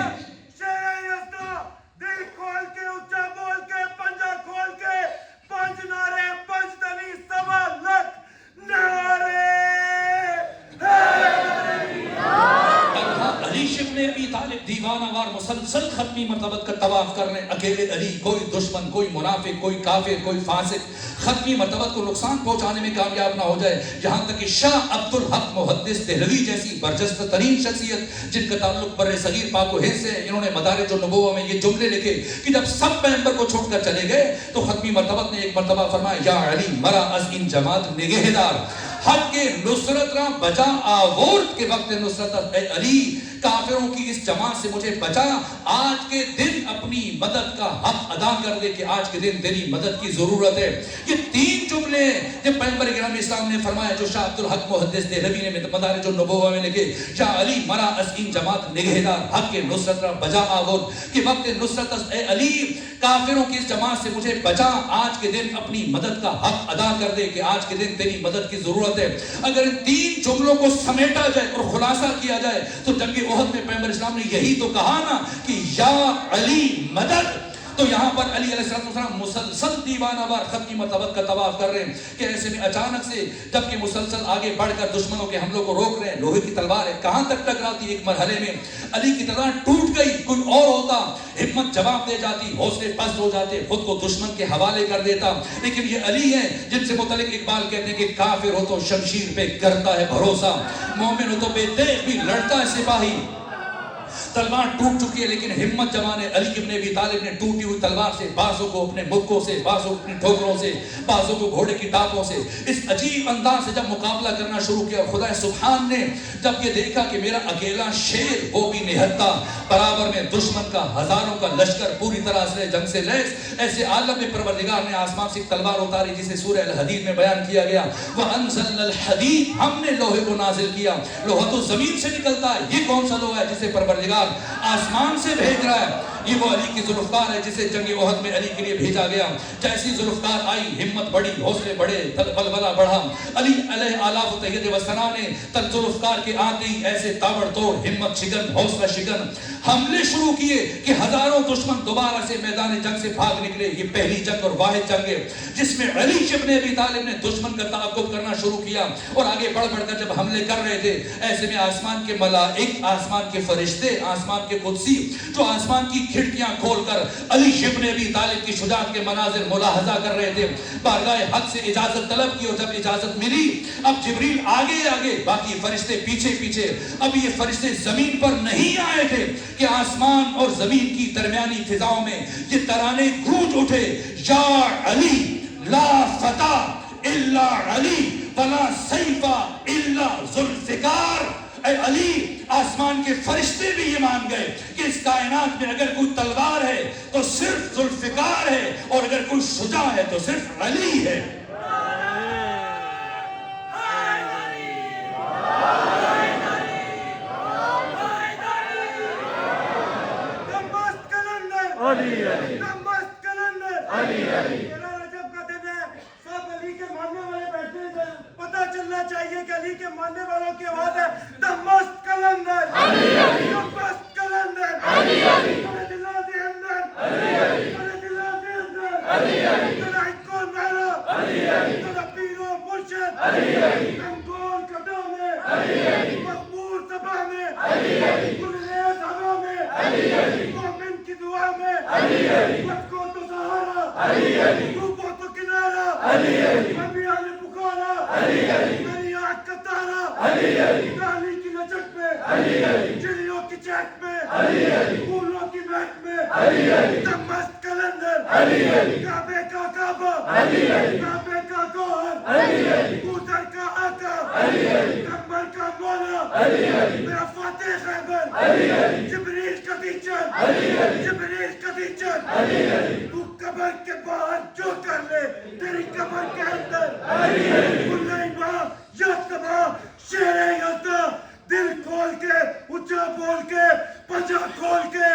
[SPEAKER 1] دیوانہ وار مسلسل ختمی مرتبت کا طواف کرنے، اکیلے علی، کوئی دشمن، کوئی منافق، کوئی کافر، کوئی فاسق ختمی مرتبت کو نقصان پہنچانے میں کامیاب نہ ہو جائے۔ یہاں تک کہ شاہ عبدالحق محدث دہلوی جیسی برجستہ ترین شخصیت جن کا تعلق بر صغیر پاک و ہند سے، انہوں نے مدارج النبوہ میں یہ جملے لکھے کہ جب سب پیغمبر کو چھوڑ کر چلے گئے تو ختمی مرتبت نے ایک مرتبہ فرمایا یا علی مرا از ان جماعت نگہدار، حق کے نصرت را بچا آورد کے وقت نصرت، اے علی کافروں کی اس جماعت سے مجھے بچا، آج کے دن اپنی مدد کا حق ادا کر دے کہ آج کے دن تیری مدد کی ضرورت ہے۔ یہ تین جملے جب پیغمبر کرام اسلام نے فرمایا جو شاہ عبدالحق محدث دہلوی نے مدارج النبوہ میں لکھے، یا علی مرا از این جماعت نگہدار، حق کے نصرت را بجا آورد کہ وقت نصرت، اے علی کافروں کی اس جماعت سے مجھے بچا، آج کے دن اپنی مدد کا حق ادا کر دے کہ آج کے دن تیری مدد کی ضرورت ہے۔ اگر ان تین جملوں کو سمیٹا جائے اور خلاصہ کیا جائے تو جنگ احد میں پیغمبر اسلام نے یہی تو کہا نا کہ یا علی مدد، تو یہاں پر علی علیہ السلام مسلسل دیوانہ وار ختم مرتبت کا طواف کر رہے ہیں کہ ایسے میں اچانک سے جبکہ مسلسل آگے بڑھ کر دشمنوں کے حملوں کو روک رہے ہیں، لوہے کی تلوار ہے، کہاں تک ٹکراتی، ایک مرحلے میں علی کی تلوار ٹوٹ گئی، کوئی اور ہوتا ہمت جواب دے جاتی، حوصلے پست ہو جاتے، خود کو دشمن کے حوالے کر دیتا، لیکن یہ علی ہیں جن سے متعلق اقبال کہتے ہیں کہ کافر ہو تو شمشیر پہ کرتا ہے بھروسہ، مومن ہو تو بے دیکھ بھی لڑتا ہے سپاہی۔ تلوار ٹوٹ چکی ہے لیکن ہمت جوان ہے علی ابن ابی طالب نے ٹوٹی ہوئی تلوار سے بازوں کو اپنے مکوں سے، بازوں کو اپنی ٹھوکروں سے، بازوں کو گھوڑے کی ٹاپوں سے اس عجیب انداز سے جب مقابلہ کرنا شروع کیا، خدا سبحان نے جب یہ دیکھا کہ میرا اکیلا شیر وہ بھی نہتا برابر میں دشمن کا ہزاروں کا لشکر پوری طرح سے جنگ سے لیس، ایسے عالم میں پروردگار نے آسمان سے تلوار اتاری جسے سورہ الحدید میں بیان کیا گیا، وَأَنزَلْنَا الْحَدِيدَ، ہم نے لوہے کو نازل کیا، لوہا تو زمین سے نکلتا ہے، یہ کون سا لوہا ہے جسے پروردگار آسمان سے بھیج رہا ہے؟ یہ وہ علی کی ذوالفقار ہے جسے جنگ احد میں علی کے لیے بھیجا گیا، جیسی ذوالفقار آئی ہمت بڑھی، حوصلے بڑھے، بلبلہ بڑھا، علی علیہ آلاف و تحیید و ثنا نے تن ذوالفقار کے آتے ہی ایسے تابڑ توڑ ہمت شکن حوصلہ شکن حملے شروع کیے کہ ہزاروں دشمن دوبارہ سے میدان جنگ سے بھاگ نکلے۔ یہ پہلی جنگ اور واحد جنگ ہے جس میں علی ابن ابی طالب نے دشمن کا تعاقب کرنا شروع کیا اور آگے بڑھ بڑھ کر جب حملے کر رہے تھے، ایسے میں آسمان کے ملائک، آسمان کے فرشتے، آسمان کے قدسی جو آسمان کی کھڑکیاں کھول کر علی ابن ابی طالب کی شجاعت کے مناظر ملاحظہ کر رہے تھے، بارگاہ حق سے اجازت طلب کی اور جب اجازت ملی اب جبریل آگے آگے، باقی فرشتے پیچھے پیچھے۔ اب یہ فرشتے زمین پر نہیں آئے تھے کہ آسمان اور زمین کی درمیانی فضاؤں میں یہ ترانے گونج اٹھے، یا علی لا فتح الا علی ولا سیف الا ذوالفقار۔ اے علی، آسمان کے فرشتے بھی یہ مان گئے کہ اس کائنات میں اگر کوئی تلوار ہے تو صرف ذوالفقار ہے اور اگر کوئی شجاع ہے تو صرف علی ہے۔
[SPEAKER 3] پتا چلنا چاہیے کہ علی کے ماننے والوں کی آواز ہے دمشق کلندر علی علی، دمشق کلندر علی علی، میرے دلوں کے اندر علی علی، میرے دلوں کے اندر علی علی، میرا ایک اور میرا علی علی، میرا پیر و مرشد علی علی، انگور کٹوں میں علی علی، مقبول صبح میں علی علی، گلریز ہوا میں علی علی، مومن کی دعا میں علی علی، وقت کو تو سہارا علی علی، دھوپوں تو کنارا علی علی، انبیاء نے پکارا علی علی، میری آنکھ کا تارا علی علی، گالی کی لچک میں علی علی، چڑیوں کی چہک میں علی علی، پھولوں کی مہک میں علی علی، دمشق کلندر علی علی، کعبے کا کعبہ علی علی، کعبے کا گوہر علی علی، کوثر کا آقا علی علی، پیغمبر کا مولا علی علی، میرا فاتح خیبر علی علی، جبریل کا ٹیچر علی علی، جبریل کا ٹیچر علی علی، تو قبر کے باہر جو کر لے تیری قبر کے اندر علی علی، کل امام یا تمام شیر یلدا، دل کھول کے اونچا بول کے پنجہ کھول کے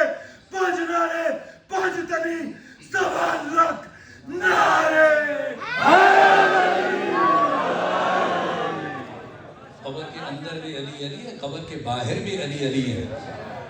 [SPEAKER 3] پانچ نعرے پانچ تنی زبان رکھ نعرے
[SPEAKER 1] قبر کے اندر بھی علی علی ہے، قبر کے باہر بھی علی علی ہے۔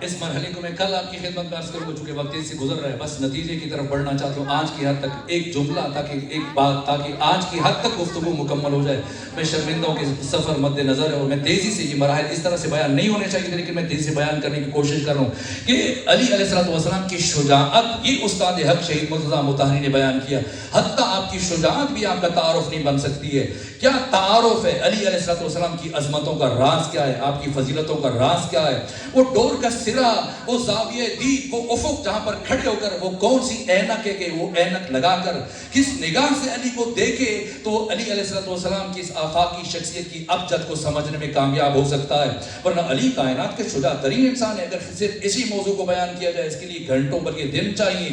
[SPEAKER 1] اس مرحلے کو میں کل آپ کی خدمت میں عرض کروں گا، چونکہ وقت تیز سے گزر رہا ہے، بس نتیجے کی طرف بڑھنا چاہتا ہوں آج کی حد تک ایک جملہ تاکہ ایک بات تاکہ آج کی حد تک گفتگو مکمل ہو جائے۔ میں شرمندہ ہوں کہ سفر مد نظر ہے اور میں تیزی سے یہ مراحل اس طرح سے بیان نہیں ہونے چاہیے تھے، لیکن میں تیزی سے بیان کرنے کی کوشش کر رہا ہوں کہ علی علیہ السلام کی شجاعت یہ استاد حق شہید مرتضیٰ مطہری نے بیان کیا۔ حتیٰ آپ کی شجاعت بھی آپ کا تعارف نہیں بن سکتی ہے۔ کیا تعارف ہے علی علیہ السلام کی عظمتوں کا راز کیا ہے، آپ کی فضیلتوں کا راز کیا ہے؟ وہ ڈور کا سرا، وہ زاویہ دید، وہ افق جہاں پر کھڑے ہو کر وہ کون سی اینک ہے کہ وہ اینک لگا کر کس نگاہ سے علی کو دیکھے تو علی علیہ السلام کی اس آفاقی شخصیت کی ابجد کو سمجھنے میں کامیاب ہو سکتا ہے۔ ورنہ علی کائنات کے شجاع ترین انسان ہے۔ اگر صرف اسی موضوع کو بیان کیا جائے اس کے لیے گھنٹوں بلکہ دن چاہیے۔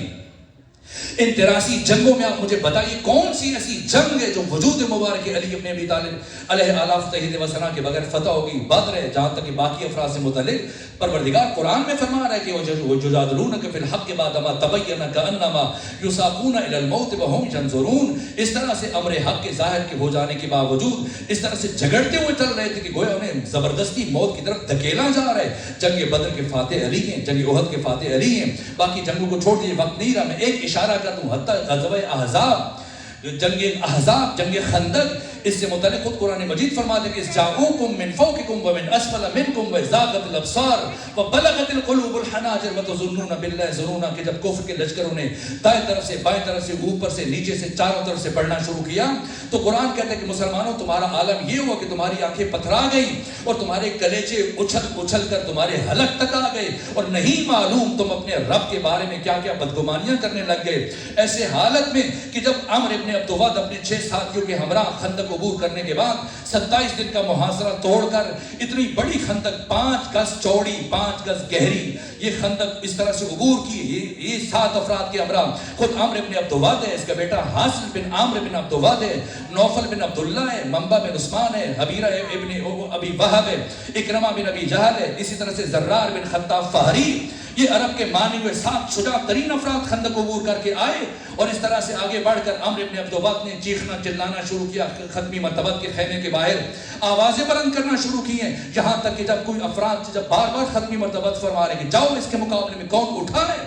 [SPEAKER 1] ان 83 جنگوں میں آپ مجھے بتائیے کون سی ایسی جنگ ہے جو وجود مبارک علی ابن ابی طالب علیہ آلاف تحید وسنا کے بغیر فتح ہوگی؟ بدر ہے، جہاں تک کہ باقی افراد سے متعلق پروردگار قرآن میں فرما رہا ہے کہ وَيُجَادِلُونَكَ فِي الْحَقِّ بَعْدَمَا تَبَيَّنَ كَأَنَّمَا يُسَاقُونَ إِلَى الْمَوْتِ وَهُمْ يَنظُرُونَ۔ اس طرح سے امر حق کے ظاہر کے ہو جانے کے باوجود اس طرح سے جھگڑتے ہوئے چل رہے تھے کہ گویا انہیں زبردستی موت کی طرف دھکیلا جا رہا ہے۔ جنگ بدر کے فاتح علی ہیں، جنگ احد کے فاتح علی ہیں، باقی جنگوں کو چھوڑ دیجیے، وقت نہیں رہا، میں ایک اشارہ کر دوں، حتی غزوہ احزاب، جنگ احزاب، جنگ خندق، اس سے متعلق خود قرآن مجید فرماتے ہیں کہ اِذْ جَاءُوكُم مِّن فَوْقِكُم وَمِنْ أَسْفَلَ مِنْكُمْ وَزَاغَتِ الْأَبْصَارُ وَبَلَغَتِ الْقُلُوبُ الْحَنَاجِرَ وَتَظُنُّونَ بِاللَّهِ الظُّنُونَ، کہ جب کفر کے لشکروں نے دائیں طرف سے بائیں طرف سے اوپر سے نیچے سے چاروں طرف سے بڑھنا شروع کیا تو قرآن کہتا ہے کہ مسلمانوں تمہارا عالم یہ ہوا کہ تمہاری آنکھیں پتھرا گئیں اور تمہارے کلیجے اچھل کر تمہارے حلق تک آ گئے اور نہیں معلوم تم اپنے رب کے بارے میں کیا کیا بدگمانیاں کرنے لگ گئے۔ ایسے حالت میں کہ جب عمرو ابن عبدود اپنے 6 ساتھیوں کے ہمراہ خندق عبور کرنے کے بعد 27 دن کا محاصرہ توڑ کر اتنی بڑی خندق 5 گز چوڑی 5 گز گہری یہ خندق اس طرح سے عبور کی، یہ 7 افراد کے ہمراہ خود عمرو ابن عبدود ہے، اس کا بیٹا حاصل بن عامر بن عبدود ہے، نوفل بن عبداللہ ہے، منبع بن عثمان ہے، حبیرہ ابن ابی وہب ہے، اکرمہ بن ابی جہل ہے، اسی طرح سے زرار بن خطاب فہری، یہ عرب کے مانی ہوئے 7 شجاع ترین افراد خندق عبور کر کے آئے اور اس طرح سے آگے بڑھ کر عمرو ابن عبدود نے چیخنا چلانا شروع کیا، ختمی مرتبت کے خیمے کے باہر آوازیں بلند کرنا شروع کی ہیں، یہاں تک کہ جب کوئی افراد جب بار بار ختمی مرتبت فرما رہے کہ جاؤ اس کے مقابلے میں کون اٹھا ہے،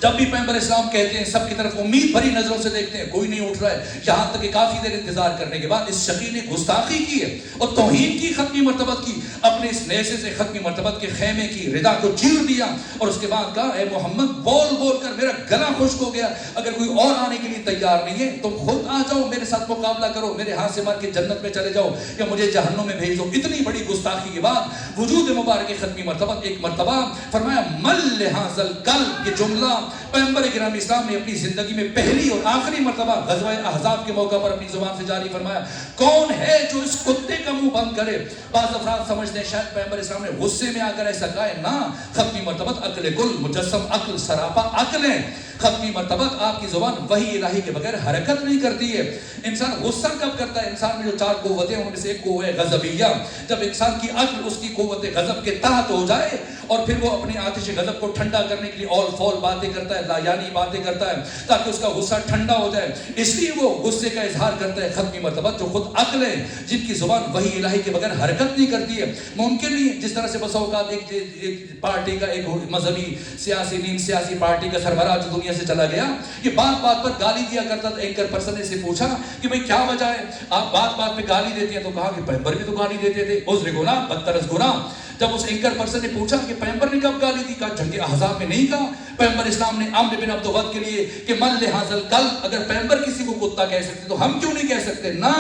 [SPEAKER 1] جب بھی پیغمبر اسلام کہتے ہیں سب کی طرف امید بھری نظروں سے دیکھتے ہیں کوئی نہیں اٹھ رہا ہے، یہاں تک کہ کافی دیر انتظار کرنے کے بعد اس شقی نے گستاخی کی ہے اور توہین کی ختمی مرتبت کی، اپنے اس نیزے سے ختمی مرتبت کے خیمے کی ردا کو چیر دیا اور اس کے بعد کہا اے محمد بول بول کر میرا گلا خشک ہو گیا، اگر کوئی اور آنے کے لیے تیار نہیں ہے تم خود آ جاؤ، میرے ساتھ مقابلہ کرو، میرے ہاتھ سے مار کے جنت میں چلے جاؤ یا مجھے جہنم میں بھیج دو۔ اتنی بڑی گستاخی کے بعد وجود مبارک ختمی مرتبت ایک مرتبہ فرمایا مل لحاظ القلب، یہ جملہ پیغمبر کرام اسلام نے اپنی زندگی میں پہلی اور آخری مرتبہ غزوہ احزاب کے موقع پر اپنی زبان سے جاری فرمایا، کون ہے جو اس کتے کا منہ بند کرے؟ بعض افراد سمجھتے ہیں شاید پیغمبر اسلام نے غصے میں آ کر ایسا کہا ہے، نہ، ختمی مرتبت عقل کل مجسم عقل سراپا عقل ہے، ختمی مرتبت آپ کی زبان وحی الہی کے بغیر حرکت نہیں کرتی ہے۔ انسان غصہ کب کرتا ہے؟ انسان میں جو 4 قوتیں ان میں سے ایک قوت ہے غضبیہ، جب انسان کی عقل اس کی قوت غضب کے تحت ہو جائے اور پھر وہ اپنے آتش غضب کو ٹھنڈا کرنے کے لیے اول فول باتیں کرتا ہے، لا یعنی باتیں کرتا ہے تاکہ اس کا غصہ ٹھنڈا ہو جائے، اس لیے وہ غصے کا اظہار کرتا ہے۔ ختمی مرتبت جو خود عقل ہے، جن کی زبان وحی الہی کے بغیر حرکت نہیں کرتی ہے، ممکن نہیں جس طرح سے بس اوقات ایک پارٹی کا ایک مذہبی سیاسی نیم سیاسی پارٹی کا سربراہ جو دنیا سے چلا گیا، یہ بات بات پر گالی دیا کرتا تھا، اینکر پرسن نے سے پوچھا کہ بھئی کیا وجہ ہے آپ بات بات پہ گالی دیتے ہیں؟ تو کہا کہ پیغمبر بھی تو گالی دیتے تھے، عذر گناہ بدتر از گناہ۔ جب اس اینکر پرسن نے پوچھا کہ پیغمبر نے کب گالی دی؟ کہا جنگ احزاب میں نہیں کہا، پیغمبر اسلام نے عمرو بن عبدود کے لیے کہ من لحاظ القلب، اگر پیغمبر کسی کو کتا کہہ سکتے تو ہم کیوں نہیں کہہ سکتے؟ نہ،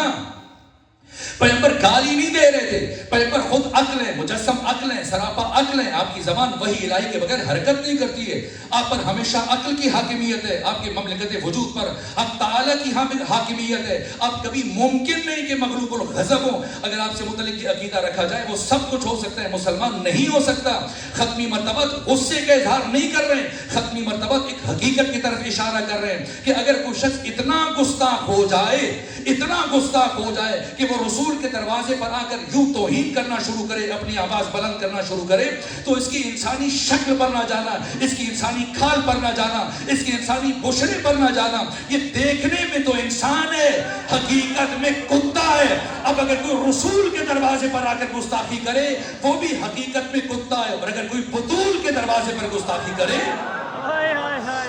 [SPEAKER 1] پیغمبر گالی نہیں دے رہے تھے، پیغمبر خود عقل ہے، مجسم عقل ہے، سراپا عقل ہے، آپ کی زبان وحی الہی کے بغیر حرکت نہیں کرتی ہے، آپ پر ہمیشہ عقل کی حاکمیت ہے، آپ کے مملکت وجود پر آپ تعالیٰ کی حاکمیت ہے، آپ کبھی ممکن نہیں کہ مغلوب الغضب ہو، اگر آپ سے متعلق یہ عقیدہ رکھا جائے وہ سب کچھ ہو سکتا ہے، مسلمان نہیں ہو سکتا۔ ختمی مرتبت غصے کا اظہار نہیں کر رہے ہیں، ختمی مرتبت ایک حقیقت کی طرف اشارہ کر رہے ہیں کہ اگر کوئی شخص اتنا گستاخ ہو جائے کہ وہ رسول کے دروازے پر آ کر یوں توہین کرنا شروع کرے، اپنی آواز بلند کرنا شروع کرے، تو اس کی انسانی شکل پر نہ جانا، اس کی انسانی کھال پر نہ جانا، اس کی انسانی بشرے پر نہ جانا، یہ دیکھنے میں تو انسان ہے، حقیقت میں کتا ہے۔ اب اگر کوئی رسول کے دروازے پر آ کر گستاخی کرے وہ بھی حقیقت میں کتا ہے، اور اگر کوئی بطول کے دروازے پر گستاخی کرے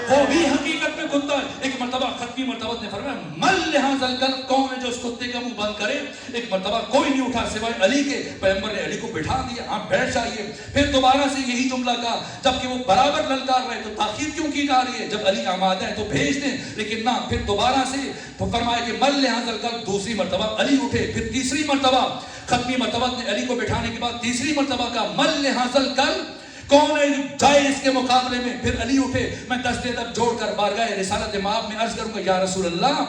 [SPEAKER 1] وہ بھی حقیقت میں کتا ہے۔ ایک مرتبہ ختمی مرتبت نے فرمایا من لحاظ القلب، کون ہے جو اس کتے کا منہ بند کرے؟ ایک مرتبہ کوئی نہیں اٹھا سوائے علی کے، پیغمبر نے علی کو بٹھا دیا، آپ بیٹھ جائیے، پھر دوبارہ سے یہی جملہ کہا، جبکہ وہ برابر للکار رہے تو تاخیر کیوں کی جا رہی ہے؟ جب علی آمادہ ہے تو بھیج دیں، لیکن نہ، پھر دوبارہ سے فرمایا کہ من لحاظ القلب، دوسری مرتبہ علی اٹھے، پھر تیسری مرتبہ ختمی مرتبت نے علی کو بٹھانے کے بعد تیسری مرتبہ کہا من لحاظ القلب، کون ہے جائے اس کے مقابلے میں؟ پھر علی اٹھے، میں دست ادب جوڑ کر بارگاہ رسالت مآب میں عرض کروں گا یا رسول اللہ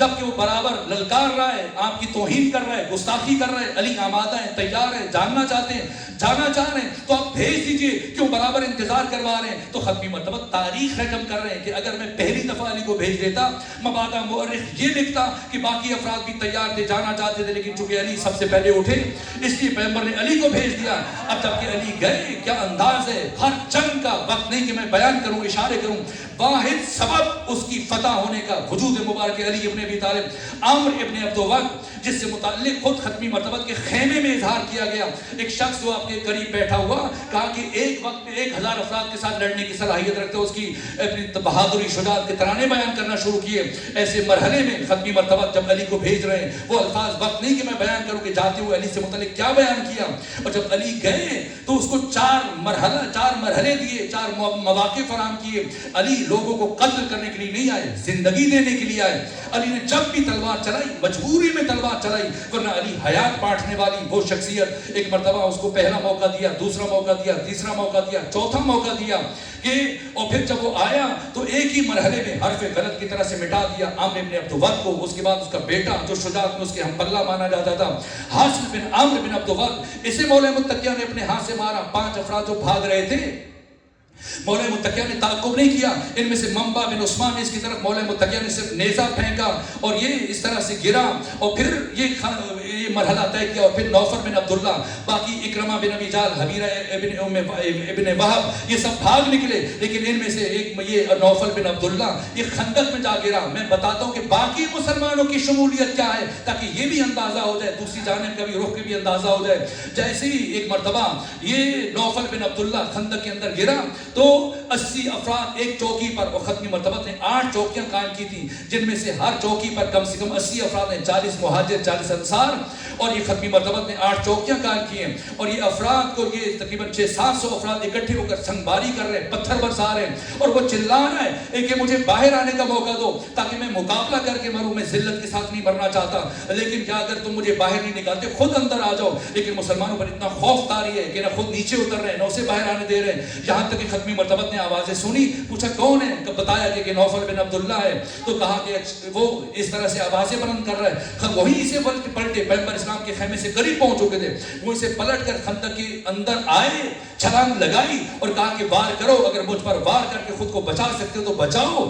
[SPEAKER 1] جبکہ وہ برابر للکار رہا ہے، آپ کی توہین کر رہا ہے، گستاخی کر رہا ہے، علی آمادہ ہے، تیار ہے، جاننا چاہتے ہیں، جانا چاہ رہے ہیں تو آپ بھیج دیجئے، کیوں برابر انتظار کروا رہے ہیں؟ تو ختمی مرتبہ تاریخ رقم کر رہے ہیں کہ اگر میں پہلی دفعہ علی کو بھیج دیتا، مبادہ مورخ یہ لکھتا کہ باقی افراد بھی تیار تھے، جانا چاہتے تھے، لیکن چونکہ علی سب سے پہلے اٹھے اس لیے پیغمبر نے علی کو بھیج دیا۔ اب جب کہ علی گئے، کیا انداز ہے، ہر جنگ کا وقت نہیں کہ میں بیان کروں، اشارے کروں، واحد سبب اس کی فتح ہونے کا وجود مبارک علی ابن ابی طالب، عمرو ابن عبد الوقت، جس سے متعلق خود ختمی مرتبہ کے خیمے میں اظہار کیا گیا، ایک شخص جو آپ کے قریب بیٹھا ہوا، کہا کہ ایک وقت میں 1000 افراد کے ساتھ لڑنے کی صلاحیت رکھتے ہو، اس کی اپنی بہادری شجاعت کے ترانے بیان کرنا شروع کیے۔ ایسے مرحلے میں ختمی مرتبہ جب علی کو بھیج رہے ہیں، وہ الفاظ وقت نہیں کہ میں بیان کروں کہ جاتے ہوئے علی سے متعلق کیا بیان کیا، اور جب علی گئے تو اس کو 4 مرحلے دیے، 4 مواقع فراہم کیے۔ علی لوگوں کو قتل کرنے کے لیے نہیں آئے، زندگی دینے کے لیے آئے۔ علی نے جب بھی تلوار چلائی مجبوری میں تلوار چلائی، ورنہ علی حیات بانٹنے والی وہ شخصیت، ایک مرتبہ اس کو پہلا موقع دیا، دوسرا موقع دیا، تیسرا موقع دیا، چوتھا موقع دیا کہ، اور پھر جب وہ آیا تو ایک ہی مرحلے میں حرف غلط کی طرح سے مٹا دیا عمرو ابن عبد الوقت کو۔ اس کے بعد اس کا بیٹا جو شجاعت میں اس کے ہم پلہ مانا جاتا تھا، حاصل بن عمرو بن عبد الوقت، اسے مولا متقیہ نے اپنے ہاتھ سے مارا۔ 5 افراد جو بھاگ رہے تھے، مولا متقیہ نے تعاقب نہیں کیا، ان میں سے منبع بن عثمان نے اس کی طرف مولا متقیہ نے صرف نیزہ پھینکا اور یہ اس طرح سے گرا، اور پھر یہ مرحلہ طے کیا، اور پھر نوفل بن عبداللہ، باقی اکرمہ بن ابی جہل، حبیرہ ابن وہب، یہ سب بھاگ نکلے، لیکن ان میں سے ایک یہ نوفل بن عبداللہ یہ خندق میں جا گرا۔ میں بتاتا ہوں کہ باقی مسلمانوں کی شمولیت کیا ہے تاکہ یہ بھی اندازہ ہو جائے، دوسری جانب کا بھی رخ کے بھی اندازہ ہو جائے۔ جیسے ہی ایک مرتبہ یہ نوفل بن عبداللہ خندق کے اندر گرا تو 80 افراد ایک چوکی پر، اور ختمی مرتبہ نے 8 چوکیاں قائم کی تھیں، جن میں سے ہر چوکی پر کم سے کم 80 افراد ہیں، 40 مہاجر، 40 انصار، اور یہ ختمی مرتبہ نے 8 چوکیاں قائم کی ہیں، اور یہ افراد کو یہ تقریباً 600-700 افراد اکٹھے ہو کر سنگباری کر رہے ہیں، پتھر برسا رہے ہیں، اور وہ چلا رہا ہے کہ مجھے باہر آنے کا موقع دو تاکہ میں مقابلہ کر کے مروں، میں ذلت کے ساتھ نہیں مرنا چاہتا، لیکن کیا اگر تم مجھے باہر نہیں نکالتے خود اندر آ جاؤ۔ لیکن مسلمانوں پر اتنا خوف طاری ہے کہ نہ خود نیچے اتر رہے ہیں نہ اسے باہر آنے دے رہے ہیں، یہاں تک کہ ختمی مرتبہ نے آوازیں سنی، پوچھا کون ہے، بتایا کہ نوفل بن عبداللہ ہے، تو کہا کہ وہ اس طرح سے آوازیں بلند کر رہا ہے۔ وہیں سے پلٹے، پیغمبر اسلام کے خیمے سے قریب پہنچ چکے تھے، وہ اسے پلٹ کر خندق کے اندر آئے، چھلانگ لگائی اور کہا کہ وار کرو، اگر مجھ پر وار کر کے خود کو بچا سکتے ہو تو بچاؤ۔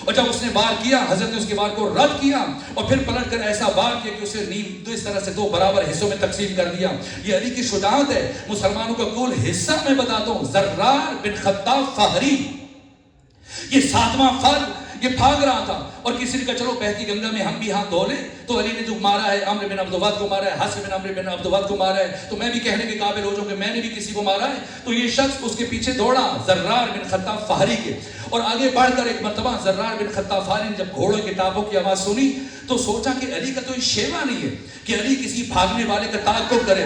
[SPEAKER 1] اور جب اس نے وار کیا، حضرت نے اس کے وار کو رد کیا اور پھر پلٹ کر ایسا وار کیا کہ اسے نیم اس طرح سے 2 برابر حصوں میں تقسیم کر دیا۔ یہ علی کی شجاعت ہے۔ مسلمانوں کا کل حصہ میں بتاتا ہوں، زرار بن خطاب فہری، یہ 7واں فرد، یہ بھاگ رہا تھا، اور کسی نے کہا چلو بہتی گنگا میں ہم بھی ہاتھ دھو لیں، تو علی نے جو مارا ہے عمرو بن عبد الوقت کو مارا ہے، حسن بن عمرو بن عبد الوقت کو مارا ہے، تو میں بھی کہنے کے قابل ہو جاؤں کہ میں نے بھی کسی کو مارا ہے۔ تو یہ شخص اس کے پیچھے دوڑا زرار بن خطاب فہری کے، اور آگے بڑھ کر ایک مرتبہ زرار بن خطاب فہری نے جب گھوڑوں کے ٹاپوں کی آواز سنی تو سوچا کہ علی کا تو یہ شیوا نہیں ہے کہ علی کسی بھاگنے والے کا تعاقب کرے،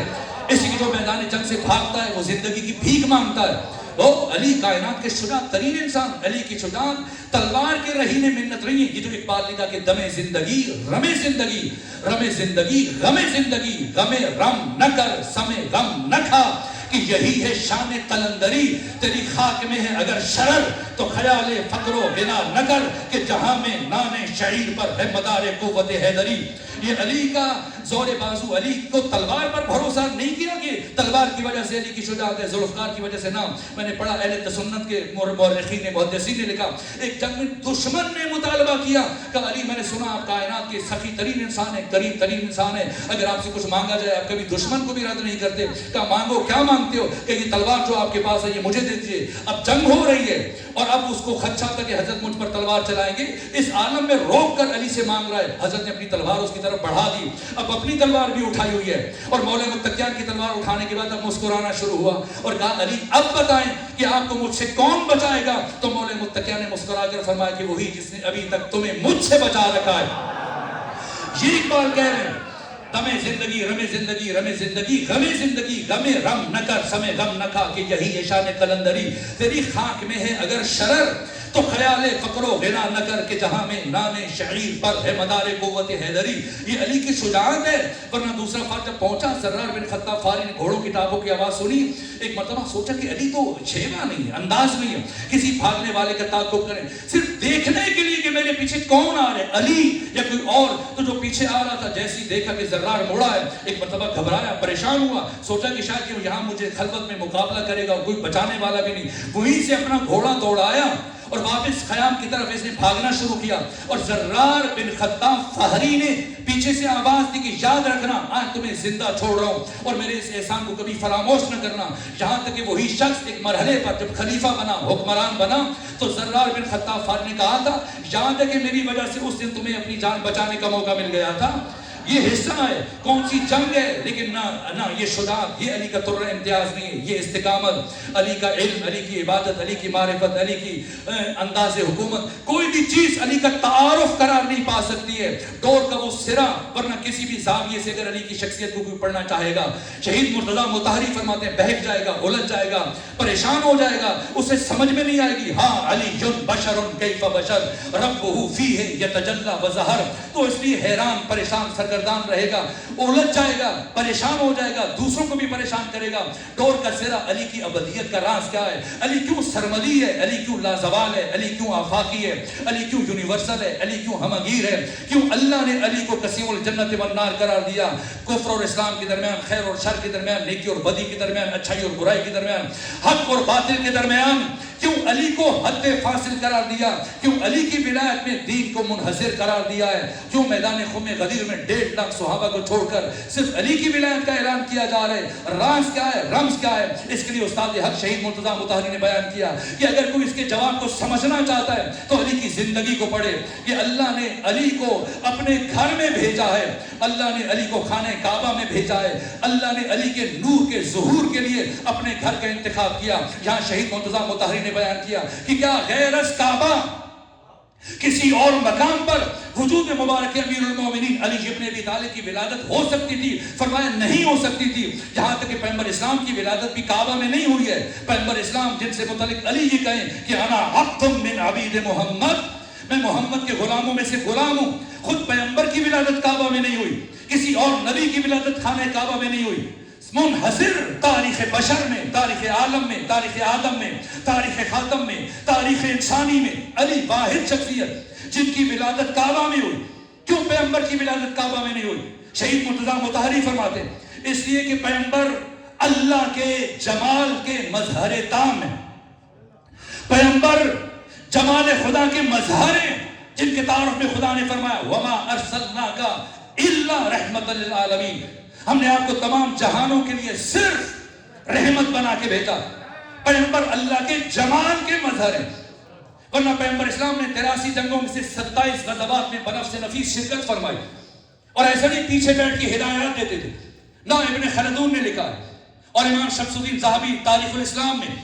[SPEAKER 1] اسی کی جو میدان جنگ سے بھاگتا ہے وہ زندگی کی بھیک مانگتا ہے۔ وہ علی کائنات کے شجاعت ترین انسان، علی کی شجاعت تلوار کے رہینے منت رہی ہے۔ یہ جو اقبال نے کہا کہ دمے زندگی رمے زندگی، رمے زندگی غمے زندگی، غمے رم نہ کر سمے غم نہ کھا، کہ یہی ہے شان قلندری، تیری خاک میں ہے اگر شرر تو خیال فقر و بنا نہ کر، کہ جہاں میں نان شعیر پر ہے مدار قوت حیدری۔ یہ علی کا زور بازو، علی کو تلوار پر بھروسہ نہیں کیا کہ تلوار کی وجہ سے علی کی شجاعت ہے، ذوالفقار کی وجہ سے نہ۔ میں نے پڑھا اہل تسنت کے مورخین نے، محدثین نے لکھا، ایک جنگ میں دشمن نے مطالبہ کیا کہ علی میں نے سنا آپ کائنات کے سخی ترین انسان ہیں، کریم ترین انسان ہیں، اگر آپ سے کچھ مانگا جائے آپ کبھی دشمن کو بھی رد نہیں کرتے، کہا مانگو، کیا مانگتے ہو؟ کہ یہ تلوار جو آپ کے پاس ہے یہ مجھے دے دیجیے، اب جنگ ہو رہی ہے اور اب اس کو خدشہ تھا کہ حضرت مجھ پر تلوار چلائیں گے، اس عالم میں روک کر علی سے مانگ رہا ہے۔ حضرت نے اپنی تلوار اس کی طرف بڑھا دی، اب اپنی تلوار بھی اٹھائی ہوئی ہے، اور مولا متقیان کی تلوار اٹھانے کے بعد اب مسکرانا شروع ہوا اور کہا علی اب بتائیں کہ آپ کو مجھ سے کون بچائے گا؟ تو مولا متقیان نے مسکرا کر فرمایا کہ وہی جس نے ابھی تک تمہیں مجھ سے بچا رکھا ہے۔ یہ اقبال کہہ رہے ہیں غم زندگی رم زندگی رم زندگی غم زندگی غم رم نہ کر سمے غم نہ کھا کہ یہی ہے شان قلندری. تیری خاک میں ہے اگر شرر تو خیال فقر و غنا نہ کر کہ جہاں میں نام شعیر پر ہے مدار قوت حیدری. یہ علی کی شجاعت ہے. ورنہ دوسرا فار جب پہنچا زرار بن خطاب فاری نے گھوڑوں کی ٹاپوں کی آواز سنی. ایک مرتبہ سوچا کہ علی تو چھیوا نہیں ہے, انداز نہیں ہے, کسی بھاگنے والے کا تعاقب کریں صرف دیکھنے کے لیے کہ میرے پیچھے کون آ رہے, علی یا کوئی اور. تو جو پیچھے آ رہا تھا جیسی دیکھا کہ زرار مڑا ہے, ایک مرتبہ گھبرایا, پریشان ہوا, سوچا کہ شاید کہ یہاں مجھے خلوت میں مقابلہ کرے گا, کوئی بچانے والا بھی نہیں. وہیں سے اپنا گھوڑا دوڑایا اور واپس خیام کی طرف اس نے بھاگنا شروع کیا. اور زرار بن خطاب فہری نے پیچھے سے آواز دی کہ یاد رکھنا آج تمہیں زندہ چھوڑ رہا ہوں اور میرے اس احسان کو کبھی فراموش نہ کرنا. یہاں تک کہ وہی شخص ایک مرحلے پر جب خلیفہ بنا, حکمران بنا, تو زرار بن خطاب فہری نے کہا تھا یاد ہے کہ میری وجہ سے اس دن تمہیں اپنی جان بچانے کا موقع مل گیا تھا. یہ حصہ ہے, کون سی جنگ ہے, لیکن نہ یہ شجاعت, یہ علی کا طرح امتیاز نہیں ہے, یہ استقامت, علی کا علم, علی کی عبادت, علی کی معرفت, علی کی انداز حکومت, کوئی بھی چیز علی کا تعارف قرار نہیں پا سکتی ہے. دور کا وہ سرا, ورنہ کسی بھی زاویے سے اگر علی کی شخصیت کو کوئی پڑھنا چاہے گا, شہید مرتضیٰ مطہری فرماتے ہیں بہک جائے گا, الجھ جائے گا, پریشان ہو جائے گا, اسے سمجھ میں نہیں آئے گی. ہاں علی بشر کیف بشر ربہ فیہ یتجلی وظہر. تو اس لیے حیران پریشان سرگردان رہے گا, الجھ جائے گا, پریشان ہو جائے گا, دوسروں کو بھی پریشان کرے گا. دور کا سرا علی کی ابدیت کا راز کیا ہے, علی کیوں سرمدی ہے, علی کیوں لازوال ہے, علی کیوں آفاقی ہے, علی کیوں یونیورسل ہے, علی کیوں ہمگیر ہے, کیوں اللہ نے علی کو قسیم الجنت والنار قرار دیا. کفر اور اسلام کے درمیان, خیر اور شر کے درمیان, نیکی اور بدی کے درمیان, اچھائی اور برائی کے درمیان, حق اور باطل کے درمیان کیوں علی کو حد فاصل قرار دیا, کیوں علی کی ولایت میں دین کو منحصر قرار دیا ہے, کیوں میدان خم غدیر میں 1.5 لاکھ صحابہ کو چھوڑ کر صرف علی کی ولایت کا اعلان کیا جا رہا ہے. راز کیا ہے, رمز کیا ہے, اس کے لیے استاد حق شہید مرتضیٰ مطہری نے بیان کیا کہ اگر کوئی اس کے جواب کو سمجھنا چاہتا ہے تو علی کی زندگی کو پڑھے کہ اللہ نے علی کو اپنے گھر میں بھیجا ہے, اللہ نے علی کو خانہ کعبہ میں بھیجا ہے, اللہ نے علی کے نور کے ظہور کے لیے اپنے گھر کا انتخاب کیا. یہاں شہید مرتضیٰ مطہری نے بیان کیا کہ کیا غیر از کعبہ کسی اور مقام پر وجود مبارک امیر المومنین علی ابن ابی طالب کی ولادت ہو سکتی تھی؟ فرمایا نہیں ہو سکتی تھی. یہاں تک کہ پیغمبر اسلام کی ولادت بھی کعبہ میں نہیں ہوئی ہے. پیغمبر اسلام جن سے متعلق علی یہ کہیں کہ انا عبد من عبید محمد, میں محمد کے غلاموں میں سے غلام ہوں. خود پیغمبر کی ولادت کعبہ میں نہیں ہوئی, کسی اور نبی کی ولادت خانہ کعبہ میں نہیں ہوئی. منحصر تاریخ بشر میں, تاریخ عالم میں, تاریخ آدم میں, تاریخ خاتم میں, تاریخ انسانی میں علی واحد شخصیت جن کی ولادت کعبہ میں ہوئی. کیوں پیغمبر کی ولادت کعبہ میں نہیں ہوئی؟ شہید مرتضیٰ مطہری فرماتے ہیں اس لیے کہ پیغمبر اللہ کے جمال کے مظہر تام ہے. پیغمبر جمال خدا کے مظہر ہیں جن کے تعارف میں خدا نے فرمایا وما ارسلناک الا رحمۃ للعالمین, ہم نے آپ کو تمام جہانوں کے لیے صرف رحمت بنا کے بھیجا. پیغمبر اللہ کے جمال کے مظہر ہیں. ورنہ پیغمبر اسلام نے 83 جنگوں میں سے 27 غزوات میں بنفس نفیس شرکت فرمائی, اور ایسا نہیں پیچھے بیٹھ کے ہدایات دیتے تھے. نہ ابن خلدون نے لکھا ہے, اور امام شمس الدین ذہبی تاریخ الاسلام میں,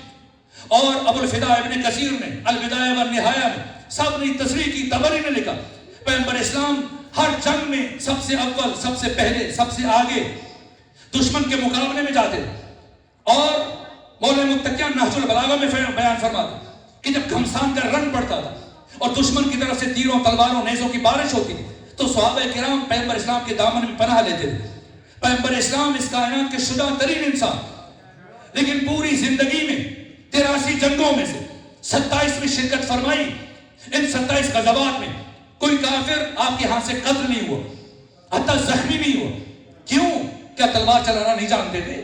[SPEAKER 1] اور ابو الفدا ابن کثیر نے البدایہ والنہایہ میں سب نے تصریح کی. طبری نے لکھا پیغمبر اسلام ہر جنگ میں سب سے اول, سب سے پہلے, سب سے آگے دشمن کے مقابلے میں جاتے. اور مولانا متقیان نہج البلاغہ میں بیان فرماتے کہ جب گھمسان کا رنگ پڑتا تھا اور دشمن کی طرف سے تیروں, تلواروں, نیزوں کی بارش ہوتی تھی تو صحابہ کرام پیغمبر اسلام کے دامن میں پناہ لیتے تھے. پیغمبر اسلام اس کائنات کے شجاع ترین انسان, لیکن پوری زندگی میں 83 جنگوں میں سے 27 میں شرکت فرمائی. ان 27 غزوات میں کوئی کافر آپ کے ہاتھ سے قتل نہیں ہوا, حتی زخمی نہیں ہوا. کیوں؟ کیا تلوار چلانا نہیں جانتے تھے؟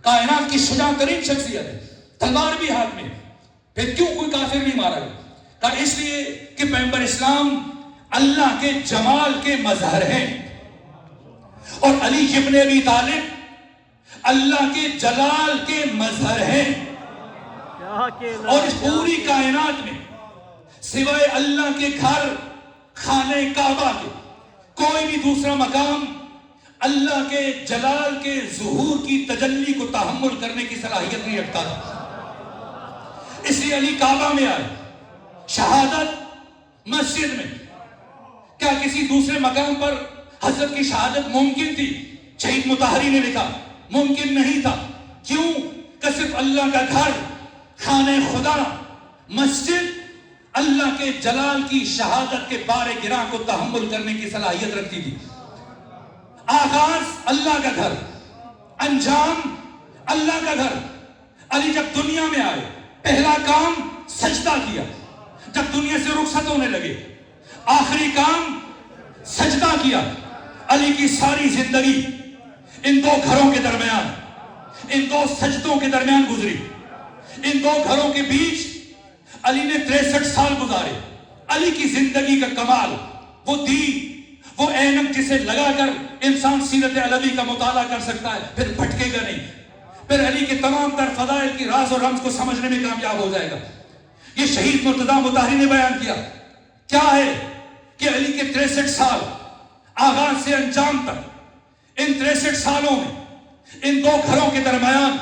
[SPEAKER 1] کائنات کی شجاع ترین شخصیت ہے, تلوار بھی ہاتھ میں, پھر کیوں کوئی کافر نہیں مارا گیا؟ کہا اس لیے کہ پیغمبر اسلام اللہ کے جمال کے مظہر ہیں, اور علی ابن ابی طالب اللہ کے جلال کے مظہر ہیں. اور اس پوری کائنات میں سوائے اللہ کے گھر خانہ کعبہ کے کوئی بھی دوسرا مقام اللہ کے جلال کے ظہور کی تجلی کو تحمل کرنے کی صلاحیت نہیں رکھتا تھا. اس لیے علی کعبہ میں آئے, شہادت مسجد میں. کیا کسی دوسرے مقام پر حضرت کی شہادت ممکن تھی، شہید مطہری نے لکھا ممکن نہیں تھا. کیوں؟ کہ صرف اللہ کا گھر، خانہ خدا، مسجد اللہ کے جلال کی شہادت کے بارے گراں کو تحمل کرنے کی صلاحیت رکھتی تھی. آغاز اللہ کا گھر، انجام اللہ کا گھر. علی جب دنیا میں آئے پہلا کام سجدہ کیا. جب دنیا سے رخصت ہونے لگے آخری کام سجدہ کیا. علی کی ساری زندگی ان دو گھروں کے درمیان، ان دو سجدوں کے درمیان گزری. ان دو گھروں کے بیچ علی نے 63 سال گزارے. علی کی زندگی کا کمال وہ وہ اینک جسے لگا کر انسان سیرت علوی کا مطالعہ کر سکتا ہے، پھر بھٹکے گا نہیں، پھر علی کے تمام تر فضائل کی راز اور رمز کو سمجھنے میں کامیاب ہو جائے گا. یہ شہید مرتضیٰ مطہری نے بیان کیا. کیا ہے کہ علی کے 63 سال آغاز سے انجام تک، ان 63 سالوں میں ان دو گھروں کے درمیان،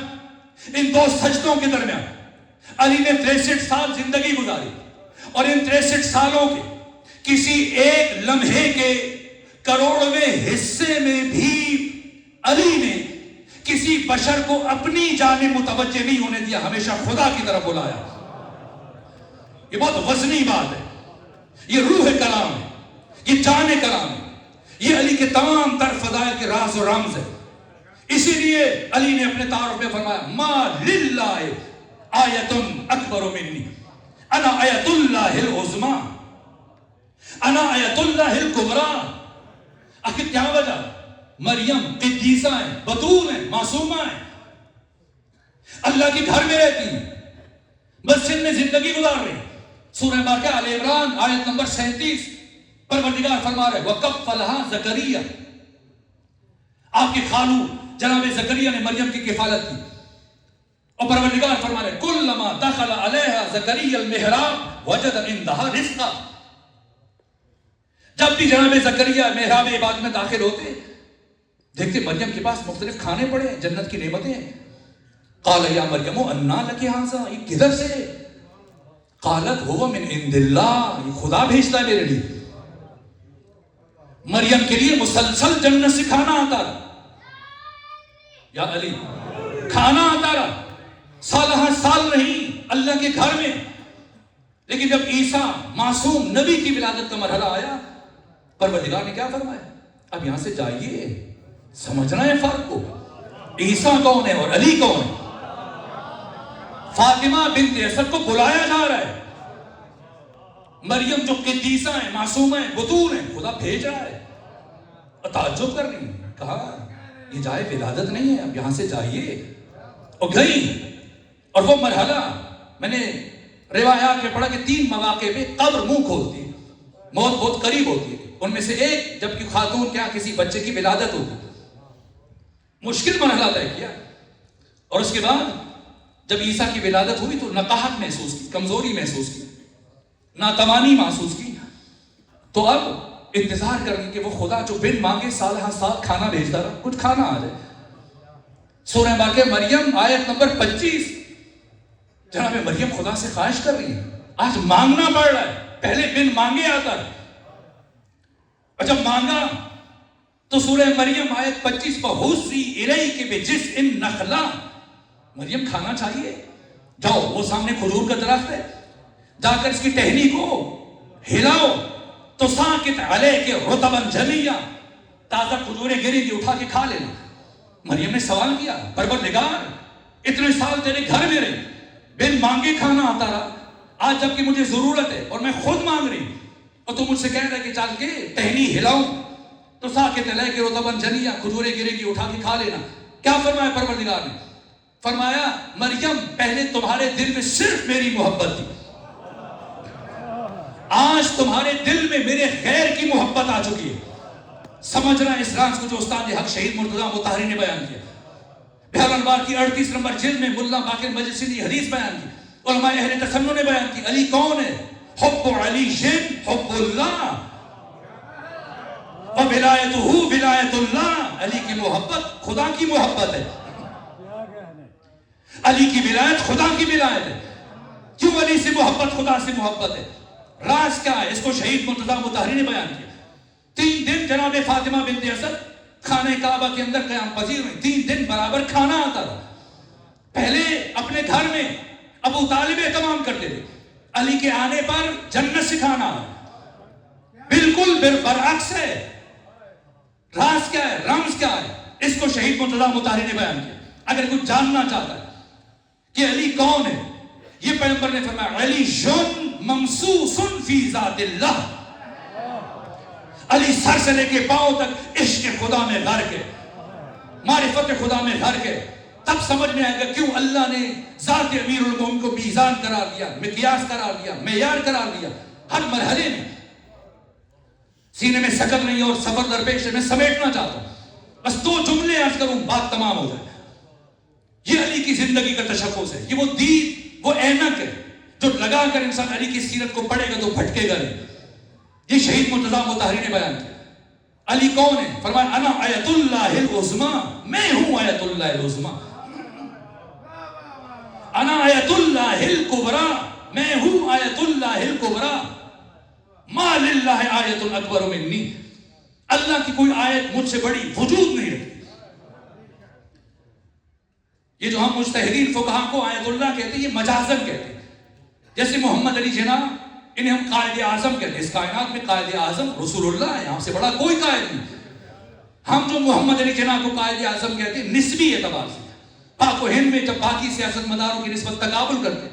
[SPEAKER 1] ان دو سجدوں کے درمیان علی نے 63 سال زندگی گزاری. اور ان 63 سالوں کے کسی ایک لمحے کے کروڑویں حصے میں بھی علی نے کسی بشر کو اپنی جانب متوجہ نہیں ہونے دیا، ہمیشہ خدا کی طرف بلایا. یہ بہت وزنی بات ہے، یہ روح کلام ہے، یہ جان کلام ہے، یہ علی کے تمام تر فضائل کے راز و رمز ہے. اسی لیے علی نے اپنے تعارف میں فرمایا ما للہ آیت اکبر منی، انا آیت اللہ العظمی، انا آیت اللہ الکبریٰ. آخر کیا وجہ؟ مریم قدیسہ ہیں، بطول ہیں، معصومہ ہیں، اللہ کے گھر میں رہتی ہیں، مسجد میں زندگی گزار رہی ہیں. سورہ بقرہ آل عمران آیت نمبر 37 پروردگار فرما رہے وَكَفَّلَهَا زَكَرِيَّا. آپ کے خالو جناب زکریا نے مریم کی کفالت کی. اور پروردگار فرما رہے کلما دخل علیہا زکریا المحراب وجد عندها رزقا. جب بھی جناب زکریا محراب عبادت میں داخل ہوتے دیکھتے مریم کے پاس مختلف کھانے پڑے ہیں، جنت کی نعمتیں ہیں. قال یا مریم انا لک ھذا، یہ کدھر سے؟ قالت هو من عند اللہ، یہ خدا بھیجتا ہے میرے لیے. مریم کے لیے مسلسل جنت سے کھانا آتا رہا. یا علی کھانا آتا رہا، سالہ سال نہیں اللہ کے گھر میں. لیکن جب عیسیٰ معصوم نبی کی ولادت کا مرحلہ آیا پروردگار نے کیا فرمایا؟ اب یہاں سے جائیے، سمجھنا ہے فرق کو. عیسیٰ کون ہے اور علی کون ہے؟ فاطمہ بنت اسد کو بلایا جا رہا ہے، مریم جو قدیسہ ہیں، معصومہ ہیں، بطول ہیں، خدا بھیج رہا ہے. تعجب کر رہی ہیں، کہا یہ جائے ولادت نہیں ہے، اب یہاں سے جائیے. اور گئی. اور وہ مرحلہ میں نے روایات میں پڑھا کہ 3 مواقع پہ قبر منہ کھولتی ہے، موت بہت قریب ہوتی ہے. ان میں سے ایک جب کہ خاتون کیا کسی بچے کی ولادت ہوگی، مشکل مرحلہ طے کیا. اور اس کے بعد جب عیسیٰ کی ولادت ہوئی تو نقاہت محسوس کی، کمزوری محسوس کی، ناتوانی محسوس کی. تو اب انتظار کرنے کہ وہ خدا جو بن مانگے سالہ سال کھانا بھیجتا رہا، کچھ کھانا آ جائے. سورہ بقرہ مریم آیت نمبر 25. جناب مریم خدا سے خواہش کر رہی ہے، آج مانگنا پڑ رہا ہے، پہلے بن مانگے آتا ہے. اور جب مانگا تو سورہ مریم آیت 25 فَهُزِّي إِلَيْكِ بِجِزْعِ النَّخْلَةِ. مریم کھانا چاہیے، جاؤ وہ سامنے کھجور کا درخت ہے، جا کر اس کی ٹہنی کو ہلاؤ تو ساکت علیک رطبا جنیا، تازہ کھجوریں گری دی اٹھا کے کھا لینا. مریم نے سوال کیا پروردگار اتنے سال تیرے گھر میں رہی، بن مانگے کھانا آتا رہا، آج جب کہ مجھے ضرورت ہے اور میں خود مانگ رہی اور تو مجھ سے کہہ رہا کہ چل کے ٹہنی ہلاؤں تو ساکت علیک رطبا جنیا، کھجوریں گری دی اٹھا کے کھا لینا. کیا فرمایا پروردگار نے؟ فرمایا مریم پہلے تمہارے دل میں صرف میری محبت تھی، آج تمہارے دل میں میرے غیر کی محبت آ چکی ہے. سمجھنا اس راز کو جو استاد حق شہید مرتضیٰ مطہری نے بیان کیا. بہار انوار کی 38 نمبر جلد میں ملا باقر مجلسی نے حدیث بیان کی، علماء اہل تسنن نے بیان کی. علی کون ہے؟ حب علی حب اللہ و ولایتہ ولایت اللہ. علی کی محبت خدا کی محبت ہے، علی کی ولایت خدا کی ولایت ہے. کیوں علی سے محبت، خدا سے محبت ہے؟ راز کیا ہے؟ اس کو شہید مرتضیٰ مطہری نے بیان کیا. 3 دن جناب فاطمہ بنت اسد خانہ کعبہ کے اندر قیام پذیر ہوئی. 3 دن برابر کھانا آتا تھا. پہلے اپنے گھر میں ابو طالب اہتمام کرتے تھے, علی کے آنے پر جنت سے کھانا ہے. بالکل برعکس ہے. راز کیا ہے, رمز کیا ہے, اس کو شہید مرتضیٰ مطہری نے بیان کیا. اگر کچھ جاننا چاہتا ہے کہ علی کون ہے, یہ پیغمبر نے فرمایا علی شن ممسوس فی ذات اللہ. علی سر سے لے کے پاؤں تک عشق خدا میں غرق ہے, معرفت خدا میں غرق ہے. تب سمجھ میں آئے گا کیوں اللہ نے ذات امیر المومنین کو میزان قرار دیا, مقیاس قرار دیا, معیار قرار دیا. ہر مرحلے میں سینے میں سکت نہیں اور سفر درپیش ہے. میں سمیٹنا چاہتا ہوں, بس 2 جملے عرض کروں, بات تمام ہو جائے. یہ علی کی زندگی کا تشخص ہے. یہ وہ دید, وہ اینک ہے جو لگا کر انسان علی کی سیرت کو پڑھے گا تو بھٹکے گا نہیں. یہ شہید مرتضیٰ مطہری نے بیان کیا. علی کون ہے؟ فرمایا انا آیت اللہ العظمیٰ, میں ہوں آیت اللہ العظمیٰ. انا آیت اللہ الکبریٰ, میں ہوں آیت اللہ الکبریٰ. ما للہ آیت اکبر منی, اللہ کی کوئی آیت مجھ سے بڑی وجود نہیں رکھتی. یہ جو ہم مجتہدین فقہا کو آیت اللہ کہتے ہیں, یہ مجازن کہتے ہیں. جیسے محمد علی جناح, انہیں ہم قائد اعظم کہتے ہیں. اس کائنات میں قائد اعظم رسول اللہ ہے, ہم سے بڑا کوئی قائد نہیں. ہم جو محمد علی جناح کو قائد اعظم کہتے ہیں نسبی اعتبار سے, پاک و ہند میں جب باقی سیاست مداروں کی نسبت تقابل کرتے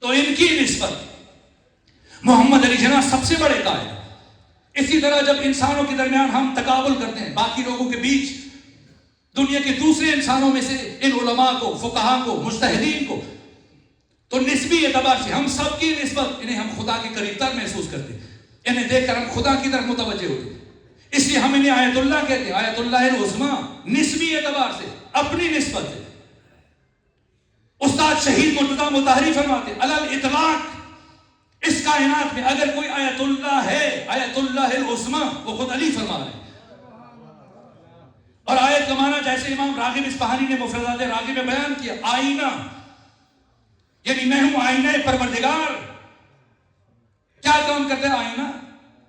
[SPEAKER 1] تو ان کی نسبت محمد علی جناح سب سے بڑے قائد. اسی طرح جب انسانوں کے درمیان ہم تقابل کرتے ہیں باقی لوگوں کے بیچ, دنیا کے دوسرے انسانوں میں سے ان علماء کو, فقہا کو, مجتہدین کو, تو نسبی اعتبار سے ہم سب کی نسبت, انہیں ہم خدا کے قریب تر محسوس کرتے ہیں. انہیں دیکھ کر ہم خدا کی طرف متوجہ ہوتے ہیں. اس لیے ہم انہیں آیت اللہ کہتے ہیں, آیت اللہ العظمیٰ, نسبی اعتبار سے, اپنی نسبت سے. استاد شہید مرتضیٰ مطہری فرماتے ہیں علی الاطلاق اس کائنات میں اگر کوئی آیت اللہ ہے, آیت اللہ العظمیٰ, وہ خود علی فرما رہے ہیں. اور آیت کا معنی جیسے امام راغب اصفہانی نے مفردات راغب میں بیان کیا, آئینہ, یعنی میں ہوں آئینہ پروردگار. کیا کام کرتا ہے آئینہ؟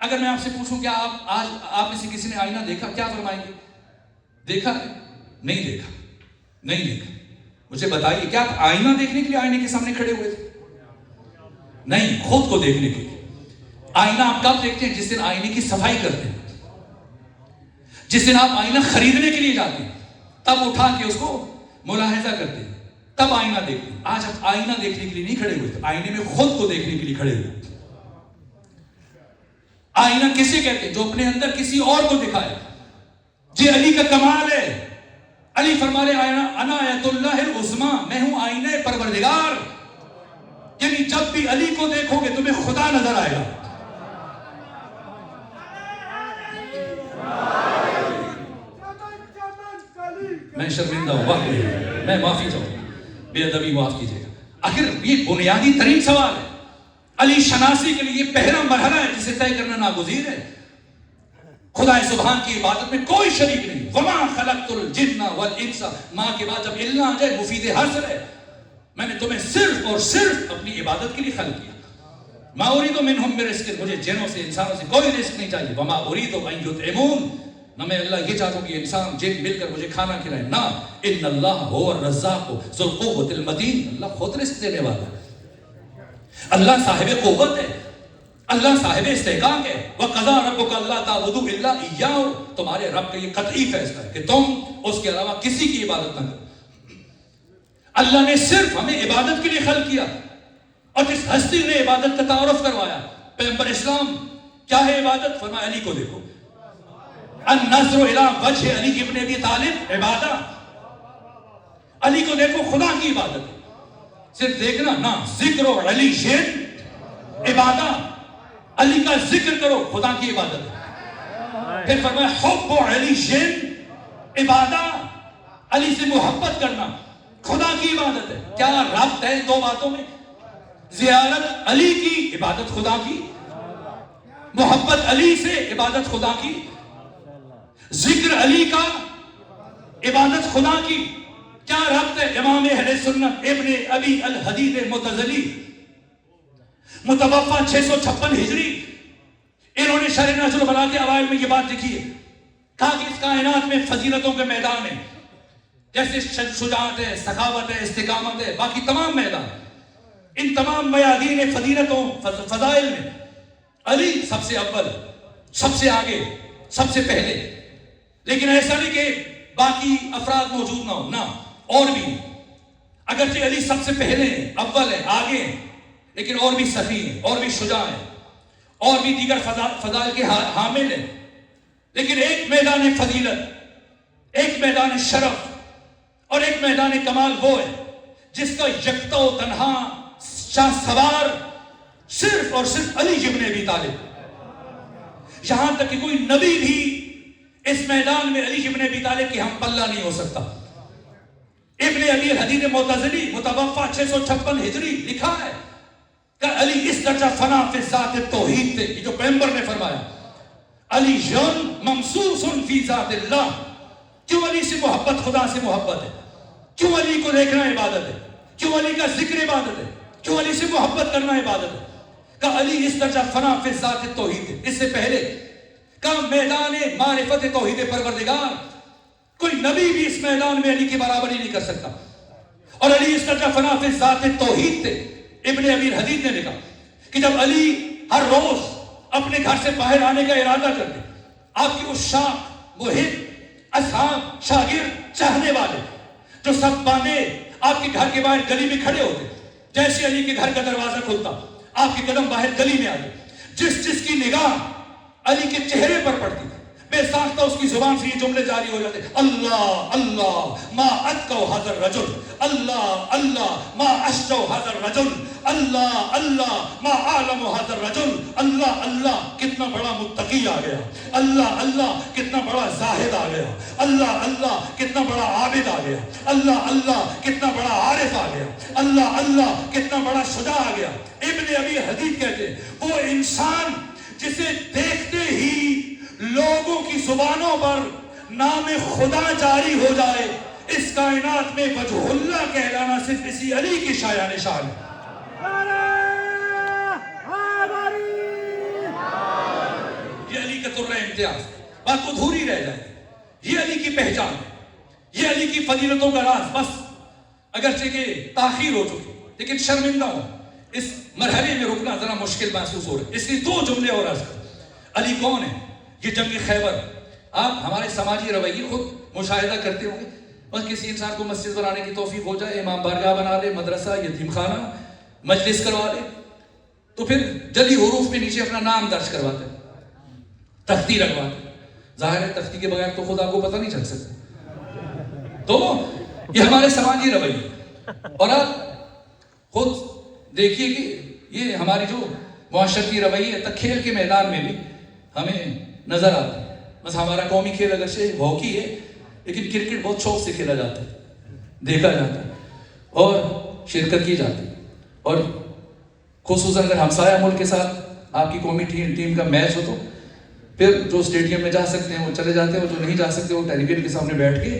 [SPEAKER 1] اگر میں آپ سے پوچھوں کیا آپ میں سے کسی نے آئینہ دیکھا, کیا فرمائیں گے؟ دیکھا ہے؟ نہیں دیکھا, نہیں دیکھا. مجھے بتائیے کیا آپ آئینہ دیکھنے کے لیے آئینے کے سامنے کھڑے ہوئے تھے؟ نہیں, خود کو دیکھنے کے لیے. آئینہ آپ کب دیکھتے ہیں؟ جس دن آئینے کی صفائی کرتے ہیں, جس دن آپ آئینہ خریدنے کے لیے جاتے ہیں, تب اٹھا کے اس کو ملاحظہ کرتے ہیں, تب آئینہ دیکھتے ہیں. آج آپ آئینہ دیکھنے کے لیے نہیں کھڑے ہوئے تھے, آئینے میں خود کو دیکھنے کے لیے کھڑے ہوئے. آئینہ کسے کہتے ہیں؟ جو اپنے اندر کسی اور کو دکھائے. یہ علی کا کمال ہے. علی فرما رہے آئینہ انا آیت اللہ العظمیٰ, میں ہوں آئینہ پروردگار. یعنی جب بھی علی کو دیکھو گے تمہیں خدا نظر آئے گا. میں شرمندہ ہوں, میں معافی چاہوں, بے ادبی معاف کیجیے گا. آخر یہ بنیادی ترین سوال ہے. علی شناسی کے لیے پہلا مرحلہ ہے جسے طے کرنا ناگزیر ہے. خدا سبحان کی عبادت میں کوئی شریک نہیں. وما خلقت الجن والانس, ماں کے بعد جب اللہ آ جائے مفید حسر ہے. میں نے تمہیں صرف اور صرف اپنی عبادت کے لیے خلق کیا. ما اريد منهم من رزق, مجھے جنوں سے انسانوں سے کوئی رزق نہیں چاہیے. وما اريد ان يطعمون, نہ میں اللہ یہ چاہتا ہوں کہ انسان جن مل کر مجھے کھانا کھلائے. نہ, ان اللہ هو الرزاق ذو القوة المتین, اللہ خود رزق دینے والا ہے. اللہ صاحب قوت ہے, اللہ صاحب استحقاق ہے. وَقَضَىٰ رَبُّكَ أَلَّا تَعْبُدُوا إِلَّا إِيَّاهُ, تمہارے رب کا یہ قطعی فیصلہ ہے کہ تم اس کے علاوہ کسی کی عبادت نہ کرو. اللہ نے صرف ہمیں عبادت کے لیے خلق کیا, اور جس ہستی نے عبادت کا تعارف کروایا, پیغمبر اسلام, کیا ہے عبادت؟ فرمایا علی کو دیکھو. النظر الی وجہ علی ابن ابی طالب عبادت. علی کو دیکھو, خدا کی عبادت. صرف دیکھنا نہ, ذکر و علی شین عبادت. علی کا ذکر کرو, خدا کی عبادت. پھر فرمایا حب و علی شین عبادت. علی سے محبت کرنا خدا کی عبادت ہے. کیا ربط ہے دو باتوں میں؟ زیارت علی کی, عبادت خدا کی. محبت علی سے, عبادت خدا کی. ذکر علی کا, عبادت خدا کی. کیا ربط ہے؟ امام اہل سنت ابن ابی الحدید متزلی, متوفا 656 ہجری, انہوں نے شرح نہج البلاغہ کے اوائل میں یہ بات لکھی ہے، کہا کہ اس کائنات میں فضیلتوں کے میدان ہیں، جیسے شجاعت ہے، سخاوت ہے، استقامت ہے، باقی تمام میدان، ان تمام میادین فضیلتوں فضائل میں علی سب سے اول، سب سے آگے، سب سے پہلے۔ لیکن ایسا نہیں کہ باقی افراد موجود نہ ہو، نہ، اور بھی، اگرچہ علی سب سے پہلے ہیں، اول ہے، آگے ہیں، لیکن اور بھی سخی ہیں، اور بھی شجاع ہیں، اور بھی دیگر فضائل کے حامل ہیں۔ لیکن ایک میدان فضیلت، ایک میدان شرف اور ایک میدان کمال وہ ہے جس کا یکتا و تنہا شاہ سوار صرف اور صرف علی ابن ابی طالب، یہاں تک کہ کوئی نبی بھی اس میدان میں علی ابن ابی طالب کی ہم پلہ نہیں ہو سکتا۔ ابن ابی الحدید معتزلی متوفا 656 ہجری لکھا ہے کہ علی اس درجہ فنا فی ذات توحید تھے، یہ جو پیغمبر نے فرمایا، علی جن ممسوس فی ذات اللہ۔ کیوں علی سے محبت؟ خدا سے محبت ہے۔ کیوں علی کو دیکھنا عبادت ہے؟ کیوں علی کا ذکر عبادت ہے؟ کیوں علی سے محبت کرنا عبادت ہے؟ کہ علی اس درجہ فنا فی ذات توحید ہے۔ اس سے پہلے کہ میدان معرفت توحید پروردگار، کوئی نبی بھی اس میدان میں علی کی برابری نہیں کر سکتا، اور علی اس درجہ فنا فی ذات توحید تھے۔ ابن ابی الحدید نے لکھا کہ جب علی ہر روز اپنے گھر سے باہر آنے کا ارادہ کرتے، آپ کی اس شاخ، محب، اصحاب، شاگرد، چاہنے والے جو سب باندھے آپ کے گھر کے باہر گلی میں کھڑے ہوتے، جیسے علی کے گھر کا دروازہ کھلتا آپ کے قدم باہر گلی میں آتے، جس کی نگاہ علی کے چہرے پر پڑتی تھی، بے ساختہ اس کی زبان سے یہ جملے جاری ہو جاتے، اللہ اللہ ما اتقوا ھذا الرجل، اللہ اللہ ما اشجع ھذا الرجل، اللہ اللہ ما اعلم ھذا الرجل، اللہ اللہ کتنا بڑا متقی آ گیا، اللہ اللہ کتنا بڑا زاہد آ گیا، اللہ اللہ کتنا بڑا عابد آ گیا، اللہ اللہ کتنا بڑا عارف آ گیا، اللہ اللہ کتنا بڑا شجاع آ گیا۔ ابن ابی حدید کہتے ہیں وہ انسان جسے دیکھتے ہی لوگوں کی زبانوں پر نام خدا جاری ہو جائے، اس کائنات میں وجہ اللہ کہلانا صرف اسی علی کی شایان شان ہے۔ یہ علی کا ترہ امتیاز، بات ادھوری رہ جائے، یہ علی کی پہچان ہے، یہ علی کی فضیلتوں کا راز۔ بس اگرچہ کہ تاخیر ہو چکی، لیکن شرمندہ ہوں، اس مرحلے میں رکنا ذرا مشکل محسوس ہو رہا ہے، اس لیے دو جملے اور عرض کریں۔ علی کون ہے؟ یہ جنگ خیبر، آپ ہمارے سماجی رویے خود مشاہدہ کرتے ہوں گے، بس کسی انسان کو مسجد بنانے کی توفیق ہو جائے، امام بارگاہ بنا لے، مدرسہ، یتیم خانہ، مجلس کروا لے، تو پھر جلدی حروف میں نیچے اپنا نام درج کرواتے، تختی لگواتے۔ ظاہر ہے تختی کے بغیر تو خدا کو پتہ نہیں چل سکتا، تو یہ ہمارے سماجی رویے۔ اور آپ خود دیکھیے کہ یہ ہماری جو معاشرتی رویے ہے، کھیل کے میدان میں بھی ہمیں نظر آتا ہے۔ بس ہمارا قومی کھیل اگرچہ ہاکی ہے، لیکن کرکٹ بہت شوق سے کھیلا جاتا ہے، دیکھا جاتا ہے اور شرکت کی جاتی ہے، اور خصوصاً اگر ہمسایہ ملک کے ساتھ آپ کی قومی ٹیم کا میچ ہو تو پھر جو اسٹیڈیم میں جا سکتے ہیں وہ چلے جاتے ہیں، اور جو نہیں جا سکتے وہ ٹیلی ویژن کے سامنے بیٹھ کے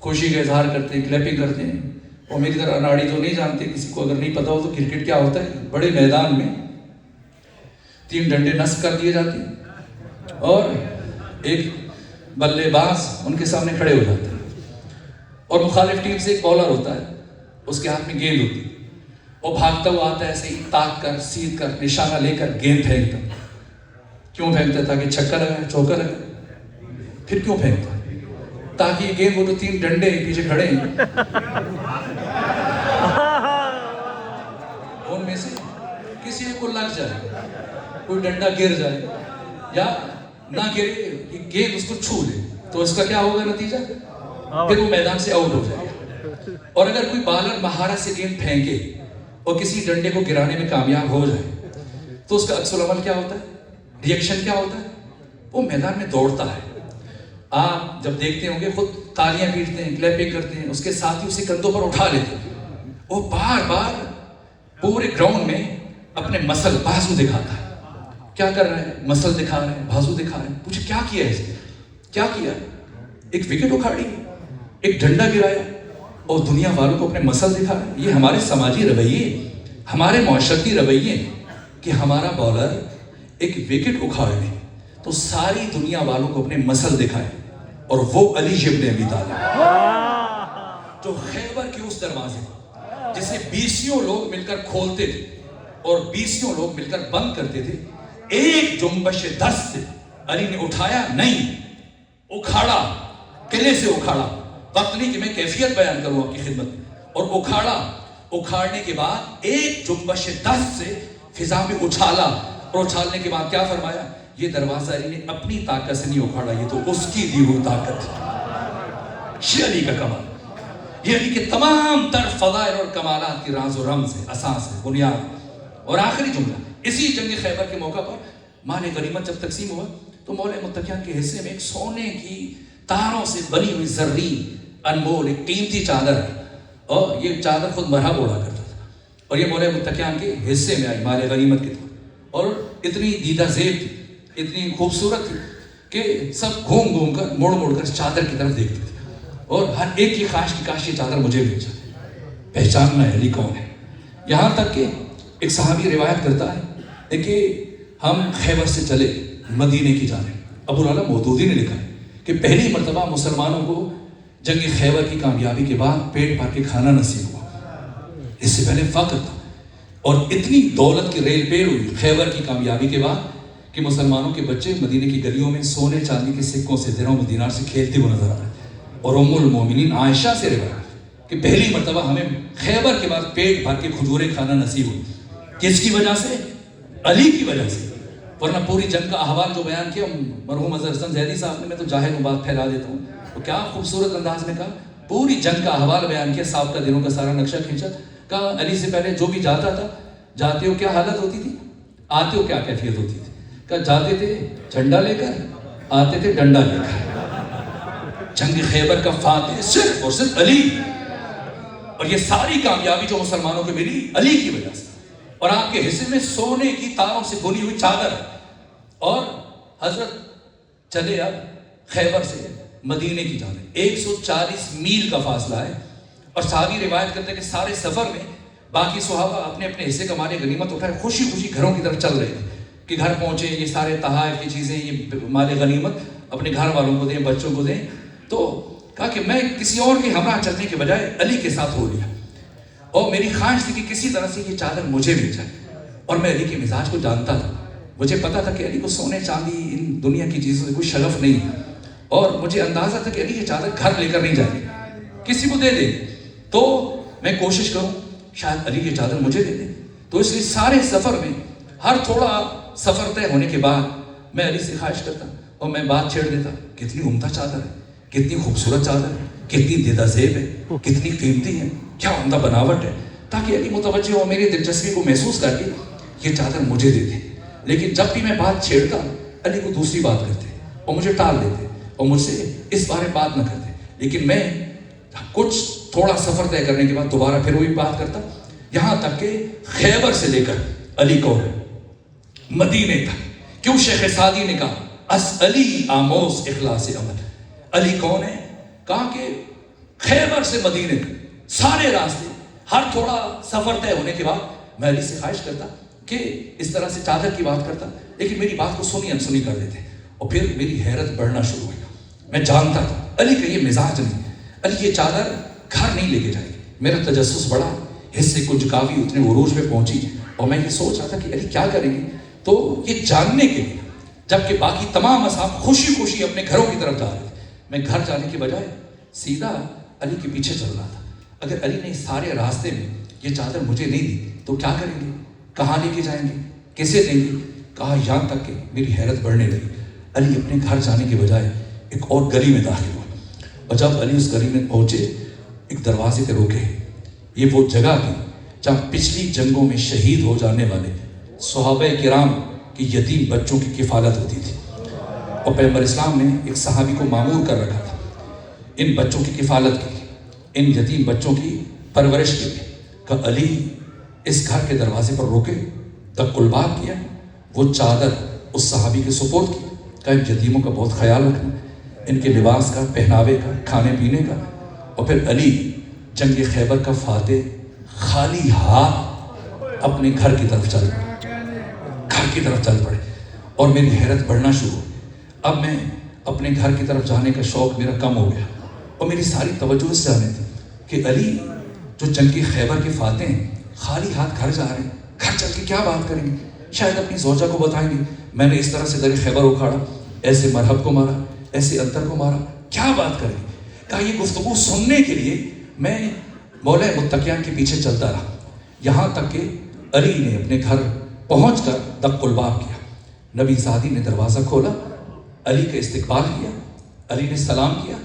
[SPEAKER 1] خوشی کا اظہار کرتے ہیں، کلیپنگ کرتے ہیں۔ اور میری طرح اناڑی جو نہیں جانتے، کسی کو اگر نہیں پتا ہو تو کرکٹ کیا ہوتا ہے، بڑے میدان میں 3 ڈنڈے نصب کر دیے جاتے ہیں اور ایک بلے باز ان کے سامنے کھڑے ہو جاتے ہیں، اور مخالف ٹیم سے ایک بالر ہوتا ہے، اس کے ہاتھ میں گیند ہوتی ہے، وہ بھاگتا ہوا آتا ہے، ایسے ہی تاک کر، سیدھ کر، نشانہ لے کر گیند پھینکتا۔ کیوں پھینکتا ہے؟ تاکہ چھکا لگائے، چوکا لگائے۔ پھر کیوں پھینکتا ہے؟ تاکہ یہ گیند، وہ جو 3 ڈنڈے پیچھے کھڑے ہیں ان میں سے کسی کو لگ جائے، کوئی ڈنڈا گر جائے یا نہ گرے، گیند اس کو چھو لے، تو اس کا کیا ہوگا نتیجہ؟ پھر وہ میدان سے آؤٹ ہو جائے گا۔ اور اگر کوئی بالر مہارت سے گیند پھینکے اور کسی ڈنڈے کو گرانے میں کامیاب ہو جائے تو اس کا عکس العمل کیا ہوتا ہے؟ ریئیکشن کیا ہوتا ہے؟ وہ میدان میں دوڑتا ہے۔ آپ جب دیکھتے ہوں گے خود تالیاں پیٹتے ہیں، کلیپنگ کرتے ہیں، اس کے ساتھ ہی اسے کندھوں پر اٹھا لیتے ہیں، وہ بار بار پورے گراؤنڈ میں اپنے مسل، بازو دکھاتا ہے۔ کیا کر رہے ہیں؟ مسل دکھا رہے ہیں، بازو دکھا رہے ہیں۔ پوچھے کیا کیا ہے اس نے؟ کیا کیا؟ ایک وکٹ اکھاڑی، ایک ڈنڈا گرایا اور دنیا والوں کو اپنے مسل دکھا رہے ہیں۔ یہ ہمارے سماجی رویے، ہمارے معاشرتی رویے کہ ہمارا بالر ایک وکٹ اکھاڑ لیں تو ساری دنیا والوں کو اپنے مسل دکھائے، اور وہ علی ابن ابی طالب جو خیبر کے اس دروازے جسے 20 لوگ مل کر کھولتے تھے اور 20 لوگ مل کر بند کرتے تھے، ایک جنبش دست سے علی نے اٹھایا نہیں، اکھاڑا، قلعے سے اکھاڑا، وقت نہیں کہ میں کیفیت بیان کروں آپ کی خدمت میں، اور اکھاڑنے کے بعد ایک جنبش دست سے فضا میں اچھالا، اور اچھالنے کے بعد کیا فرمایا؟ یہ دروازہ علی نے اپنی طاقت سے نہیں اکھاڑا، یہ تو اس کی دی ہوئی طاقت ہے۔ یہ علی کا کمال، یہ علی کے تمام تر فضائل اور کمالات کی راز و رمز ہے، اساس ہے، بنیاد ہے۔ اور آخری جملہ، اسی جنگ خیبر کے موقع پر مال غنیمت جب تقسیم ہوا تو مولا متقیان کے حصے میں ایک سونے کی تاروں سے بنی ہوئی زرین انمول ایک قیمتی چادر ہے، اور یہ چادر خود مرحب اڑا کرتا تھا، اور یہ مولا متقیان کے حصے میں آئی مال غنیمت کے طور، اور اتنی دیدہ زیب تھی، اتنی خوبصورت تھی کہ سب گھوم کر مڑ کر چادر کی طرف دیکھتے تھے، اور ہر ایک کی خواہش کی کاش یہ چادر مجھے مل جائے، پہچاننا ہے علی کون ہے۔ یہاں تک کہ ایک صحابی روایت کرتا ہے کہ ہم خیبر سے چلے مدینے کی جانب، ابو العلا مودودی نے لکھا ہے کہ پہلی مرتبہ مسلمانوں کو جنگ خیبر کی کامیابی کے بعد پیٹ بھر کے کھانا نصیب ہوا، اس سے پہلے فقر تھا، اور اتنی دولت کی ریل پیڑ ہوئی خیبر کی کامیابی کے بعد کہ مسلمانوں کے بچے مدینے کی گلیوں میں سونے چاندی کے سکوں سے، درہم و دینار سے کھیلتے ہوئے نظر آ رہے تھے، اور ام المومنین عائشہ سے روایت کہ پہلی مرتبہ ہمیں خیبر کے بعد پیٹ بھر کے کھجوریں کھانا نصیب ہوئی، کس کی وجہ سے؟ علی کی وجہ سے، ورنہ پوری جنگ کا احوال جو بیان کیا مرحوم اظہر حسن زیدی صاحب نے، میں تو جاہل ہوں بات پھیلا دیتا ہوں، تو کیا خوبصورت انداز میں کہا، پوری جنگ کا احوال بیان کیا، سابقہ دنوں کا سارا نقشہ کھینچا، کہا علی سے پہلے جو بھی جاتا تھا، جاتے ہو کیا حالت ہوتی تھی، آتے ہو کیا کیفیت ہوتی تھی، کہا جاتے تھے جھنڈا لے کر، آتے تھے ڈنڈا لے کر۔ جنگ خیبر کا فاتح صرف اور صرف علی، اور یہ ساری کامیابی جو مسلمانوں کو ملی علی کی وجہ سے، اور آپ کے حصے میں سونے کی تاروں سے بنی ہوئی چادر، اور حضرت چلے اب خیبر سے مدینے کی جانب 140 میل کا فاصلہ ہے، اور صحابی روایت کرتے ہیں کہ سارے سفر میں باقی صحابہ اپنے اپنے حصے کا مال غنیمت اٹھائے خوشی خوشی گھروں کی طرف چل رہے تھے کہ گھر پہنچے، یہ سارے تحائف کی چیزیں، یہ مال غنیمت اپنے گھر والوں کو دیں، بچوں کو دیں، تو کہا کہ میں کسی اور کے ہمراہ چلنے کے بجائے علی کے ساتھ ہو لیا، اور میری خواہش تھی کہ کسی طرح سے یہ چادر مجھے مل جائے، اور میں علی کے مزاج کو جانتا تھا، مجھے پتا تھا کہ علی کو سونے چاندی ان دنیا کی چیزوں سے کوئی شغف نہیں ہے، اور مجھے اندازہ تھا کہ علی یہ چادر گھر لے کر نہیں جائیں گے، کسی کو دے دیں، تو میں کوشش کروں شاید علی یہ چادر مجھے دے دیں، تو اس لیے سارے سفر میں ہر تھوڑا سفر طے ہونے کے بعد میں علی سے خواہش کرتا اور میں بات چھیڑ دیتا، کتنی عمدہ چادر ہے، کتنی خوبصورت چادر ہے، کتنی دیدہ زیب ہے، کتنی قیمتی ہے، کیا عمدہ بناوٹ ہے، تاکہ علی متوجہ ہو، میری دلچسپی کو محسوس کر کے یہ چادر مجھے دے دے۔ لیکن جب بھی میں بات چھیڑتا علی کو دوسری بات کرتے اور مجھے ٹال دیتے اور مجھ سے اس بارے بات نہ کرتے، لیکن میں کچھ تھوڑا سفر طے کرنے کے بعد دوبارہ پھر وہی بات کرتا، یہاں تک کہ خیبر سے لے کر علی کون ہے مدینے تک، کیوں شیخ سعدی نے کہا اس علی آموز اخلاص عمل، علی کون ہے؟ کہا کہ خیبر سے مدینے تک سارے راستے ہر تھوڑا سفر طے ہونے کے بعد میں علی سے خواہش کرتا کہ اس طرح سے چادر کی بات کرتا، لیکن میری بات کو سنی انسنی کر دیتے، اور پھر میری حیرت بڑھنا شروع ہوئی، میں جانتا تھا علی کا یہ مزاج نہیں، علی یہ چادر گھر نہیں لے کے جائے گی، میرا تجسس بڑھا، حصے کو جکاوی اتنے عروج پہ پہنچی، اور میں یہ سوچ رہا تھا کہ علی کیا کریں گے، تو یہ جاننے کے لیے جبکہ باقی تمام اصحاب خوشی خوشی اپنے گھروں کی طرف جا رہے تھے، میں گھر جانے کے بجائے سیدھا علی کے پیچھے چل رہا تھا، اگر علی نے سارے راستے میں یہ چادر مجھے نہیں دی تو کیا کریں گے، کہاں لے کے جائیں گے، کیسے دیں گے؟ کہا یہاں تک کہ میری حیرت بڑھنے لگی، علی اپنے گھر جانے کے بجائے ایک اور گلی میں داخل ہوا، اور جب علی اس گلی میں پہنچے ایک دروازے پہ روکے، یہ وہ جگہ تھی جہاں پچھلی جنگوں میں شہید ہو جانے والے صحابہ کرام کی یتیم بچوں کی کفالت ہوتی تھی، اور پیغمبر اسلام نے ایک صحابی کو مامور کر رکھا تھا ان بچوں کی کفالت کے لیے، ان یتیم بچوں کی پرورش کے لیے، کہ علی اس گھر کے دروازے پر روکے، تب قلبات کیا، وہ چادر اس صحابی کے سپرد کی، کہ ان یتیموں کا بہت خیال رکھنا، ان کے لباس کا، پہناوے کا، کھانے پینے کا، اور پھر علی جنگ خیبر کا فاتح خالی ہاتھ اپنے گھر کی طرف چل پڑے، گھر کی طرف چل پڑے، اور میری حیرت بڑھنا شروع ہوئی. اب میں اپنے گھر کی طرف جانے کا شوق میرا کم ہو گیا اور میری ساری توجہ اس جانے تھی کہ علی جو جنگ خیبر کے فاتح ہیں خالی ہاتھ گھر جا رہے ہیں. گھر چل کے کیا بات کریں گے؟ شاید اپنی زوجہ کو بتائیں گے میں نے اس طرح سے در خیبر اکھاڑا, ایسے مرحب کو مارا, ایسے انتر کو مارا. کیا بات کریں گے؟ کہا یہ گفتگو سننے کے لیے میں مولا متقیان کے پیچھے چلتا رہا, یہاں تک کہ علی نے اپنے گھر پہنچ کر دق الباب کیا. نبی زادی نے دروازہ کھولا, علی کا استقبال کیا, علی نے سلام کیا.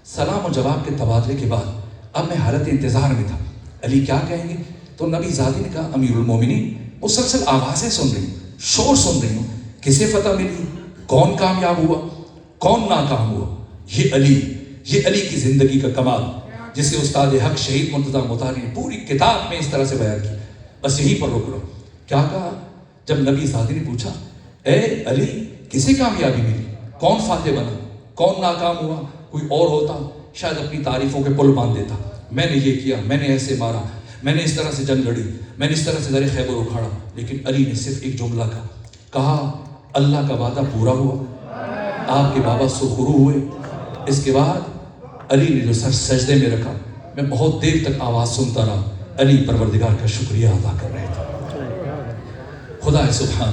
[SPEAKER 1] سلام و جواب کے تبادلے کے بعد اب میں حالت انتظار میں تھا علی کیا کہیں گے. تو نبی زادی نے کہا امیر المومنین مسلسل آوازیں سن رہی ہوں, شور سن رہی ہوں, کسے فتح ملی, کون کامیاب ہوا, کون ناکام ہوا. یہ علی کی زندگی کا کمال جسے استاد حق شہید مرتضیٰ مطہری نے پوری کتاب میں اس طرح سے بیان کی. بس یہیں پر رک لو. کیا کہا جب نبی زادی نے پوچھا اے علی کسے کامیابی ملی, کون فاتح بنا, کون ناکام ہوا. کوئی اور ہوتا شاید اپنی تعریفوں کے پل باندھ دیتا, میں نے یہ کیا, میں نے ایسے مارا, میں نے اس طرح سے جنگ لڑی, میں نے اس طرح سے در خیبر اکھاڑا. لیکن علی نے صرف ایک جملہ کہا اللہ کا وعدہ پورا ہوا, آپ کے بابا سرخرو ہوئے. اس کے بعد علی نے جو سر سجدے میں رکھا, میں بہت دیر تک آواز سنتا رہا. علی پروردگار کا شکریہ ادا کر رہے تھے. خدا سبحان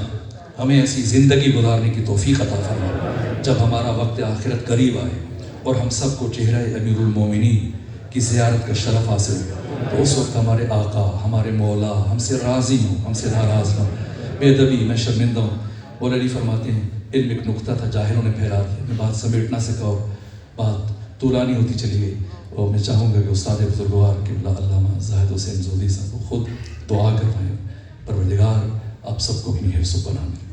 [SPEAKER 1] ہمیں ایسی زندگی گزارنے کی توفیق عطا فرمائے جب ہمارا وقت آخرت قریب آئے اور ہم سب کو چہرہ امیر المومنین کی زیارت کا شرف حاصل ہو, تو اس وقت ہمارے آقا, ہمارے مولا ہم سے راضی ہوں, ہم سے ناراض نہ ہوں. بے ادبی میں شرمندہ ہوں. مولا علی فرماتے ہیں علم ایک نقطہ تھا جاہلوں نے پھیلا دیا. میں بات سمیٹ نہ سکا اور بات طولانی ہوتی چلی گئی. اور میں چاہوں گا کہ استاد بزرگوار قبلہ علامہ زاہد حسین زودی صاحب خود دعا کروائیں, پروردگار آپ سب کو اپنی حفظ و پناہ میں.